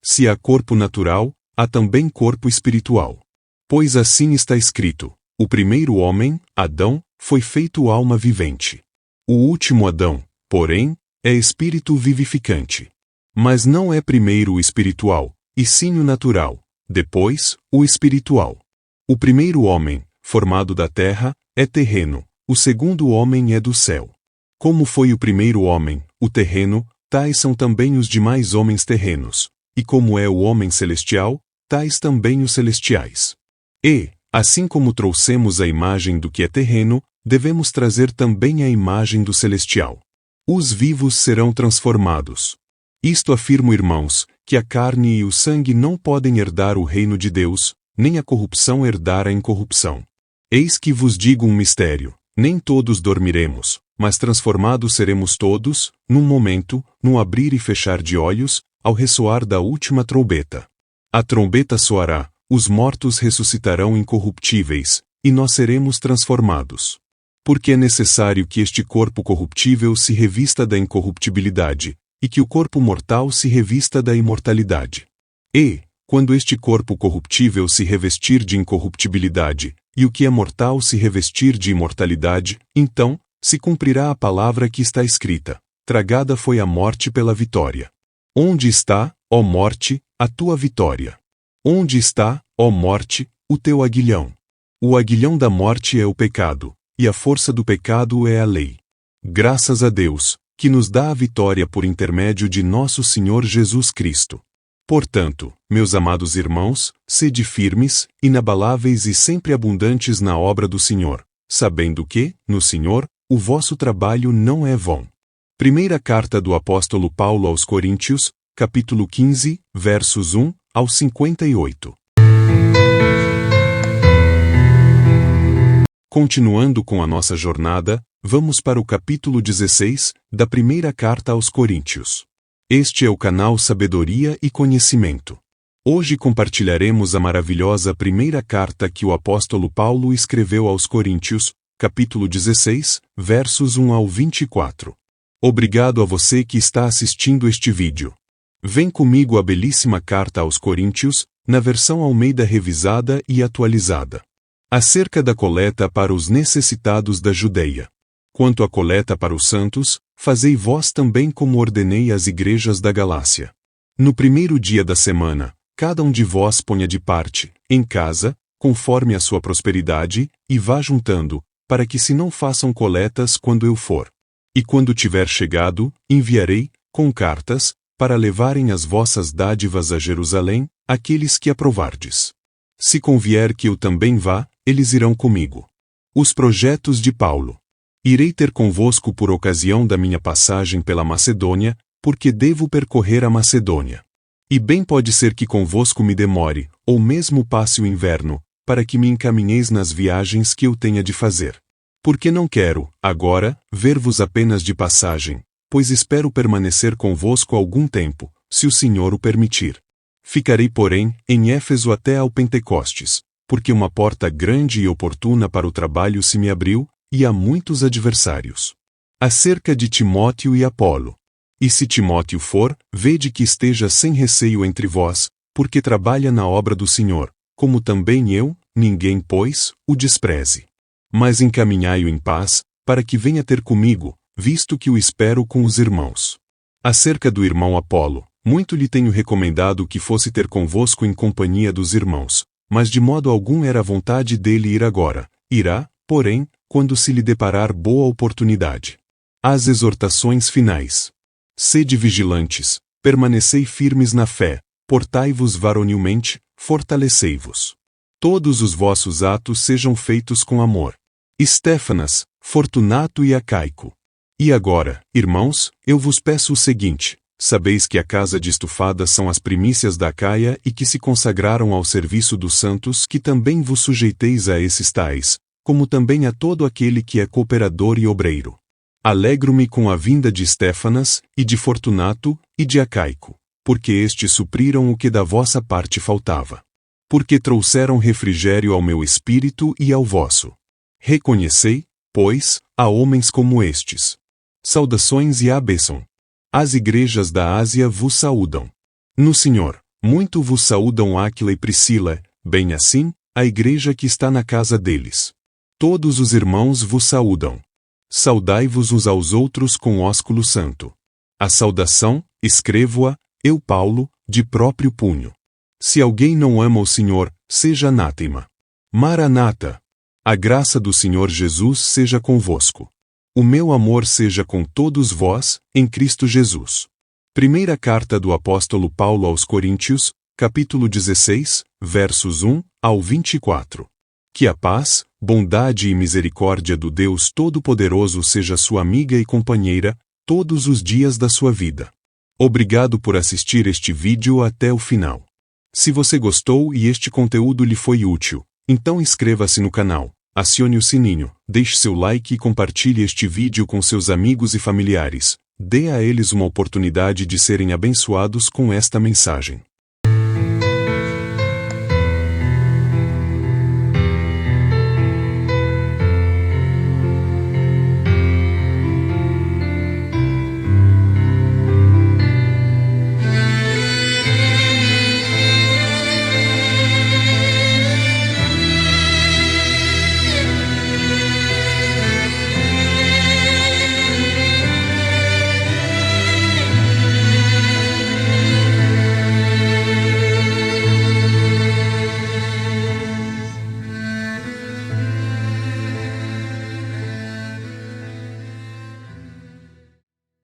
Se há corpo natural, há também corpo espiritual. Pois assim está escrito: o primeiro homem, Adão, foi feito alma vivente. O último Adão, porém, é espírito vivificante. Mas não é primeiro o espiritual, e sim o natural, depois, o espiritual. O primeiro homem, formado da terra, é terreno, o segundo homem é do céu. Como foi o primeiro homem, o terreno, tais são também os demais homens terrenos, e como é o homem celestial, tais também os celestiais. E, assim como trouxemos a imagem do que é terreno, devemos trazer também a imagem do celestial. Os vivos serão transformados. Isto afirmo, irmãos, que a carne e o sangue não podem herdar o reino de Deus, nem a corrupção herdar a incorrupção. Eis que vos digo um mistério: nem todos dormiremos, mas transformados seremos todos, num momento, num abrir e fechar de olhos, ao ressoar da última trombeta. A trombeta soará, os mortos ressuscitarão incorruptíveis, e nós seremos transformados. Porque é necessário que este corpo corruptível se revista da incorruptibilidade, e que o corpo mortal se revista da imortalidade. E, quando este corpo corruptível se revestir de incorruptibilidade, e o que é mortal se revestir de imortalidade, então, se cumprirá a palavra que está escrita: tragada foi a morte pela vitória. Onde está, ó morte, a tua vitória? Onde está, ó morte, o teu aguilhão? O aguilhão da morte é o pecado, e a força do pecado é a lei. Graças a Deus, que nos dá a vitória por intermédio de nosso Senhor Jesus Cristo. Portanto, meus amados irmãos, sede firmes, inabaláveis e sempre abundantes na obra do Senhor, sabendo que, no Senhor, o vosso trabalho não é vão. Primeira carta do apóstolo Paulo aos Coríntios, capítulo 15, versos 1 ao 58. Continuando com a nossa jornada, vamos para o capítulo 16, da primeira carta aos Coríntios. Este é o canal Sabedoria e Conhecimento. Hoje compartilharemos a maravilhosa primeira carta que o apóstolo Paulo escreveu aos Coríntios, capítulo 16, versos 1 ao 24. Obrigado a você que está assistindo este vídeo. Vem comigo a belíssima carta aos Coríntios, na versão Almeida revisada e atualizada. Acerca da coleta para os necessitados da Judeia. Quanto à coleta para os santos, fazei vós também como ordenei às igrejas da Galácia. No primeiro dia da semana, cada um de vós ponha de parte, em casa, conforme a sua prosperidade, e vá juntando, para que se não façam coletas quando eu for. E quando tiver chegado, enviarei, com cartas, para levarem as vossas dádivas a Jerusalém, aqueles que aprovardes. Se convier que eu também vá, eles irão comigo. Os projetos de Paulo. Irei ter convosco por ocasião da minha passagem pela Macedônia, porque devo percorrer a Macedônia. E bem pode ser que convosco me demore, ou mesmo passe o inverno, para que me encaminheis nas viagens que eu tenha de fazer. Porque não quero, agora, ver-vos apenas de passagem, pois espero permanecer convosco algum tempo, se o Senhor o permitir. Ficarei, porém, em Éfeso até ao Pentecostes, porque uma porta grande e oportuna para o trabalho se me abriu, e há muitos adversários. Acerca de Timóteo e Apolo. E se Timóteo for, vede que esteja sem receio entre vós, porque trabalha na obra do Senhor, como também eu, ninguém, pois, o despreze. Mas encaminhai-o em paz, para que venha ter comigo, visto que o espero com os irmãos. Acerca do irmão Apolo, muito lhe tenho recomendado que fosse ter convosco em companhia dos irmãos, mas de modo algum era vontade dele ir agora. Irá, porém, quando se lhe deparar boa oportunidade. As exortações finais. Sede vigilantes, permanecei firmes na fé, portai-vos varonilmente, fortalecei-vos. Todos os vossos atos sejam feitos com amor. Estéfanas, Fortunato e Acaico. E agora, irmãos, eu vos peço o seguinte: sabeis que a casa de Estufada são as primícias da Acaia e que se consagraram ao serviço dos santos, que também vos sujeiteis a esses tais, como também a todo aquele que é cooperador e obreiro. Alegro-me com a vinda de Estéfanas, e de Fortunato, e de Acaico, porque estes supriram o que da vossa parte faltava. Porque trouxeram refrigério ao meu espírito e ao vosso. Reconhecei, pois, a homens como estes. Saudações e abenção. As igrejas da Ásia vos saúdam. No Senhor, muito vos saúdam Áquila e Priscila, bem assim, a igreja que está na casa deles. Todos os irmãos vos saúdam. Saudai-vos uns aos outros com ósculo santo. A saudação, escrevo-a, eu Paulo, de próprio punho. Se alguém não ama o Senhor, seja anátema. Maranata. A graça do Senhor Jesus seja convosco. O meu amor seja com todos vós, em Cristo Jesus. Primeira carta do apóstolo Paulo aos Coríntios, capítulo 16, versos 1 ao 24. Que a paz, bondade e misericórdia do Deus Todo-Poderoso seja sua amiga e companheira, todos os dias da sua vida. Obrigado por assistir este vídeo até o final. Se você gostou e este conteúdo lhe foi útil, então inscreva-se no canal, acione o sininho, deixe seu like e compartilhe este vídeo com seus amigos e familiares. Dê a eles uma oportunidade de serem abençoados com esta mensagem.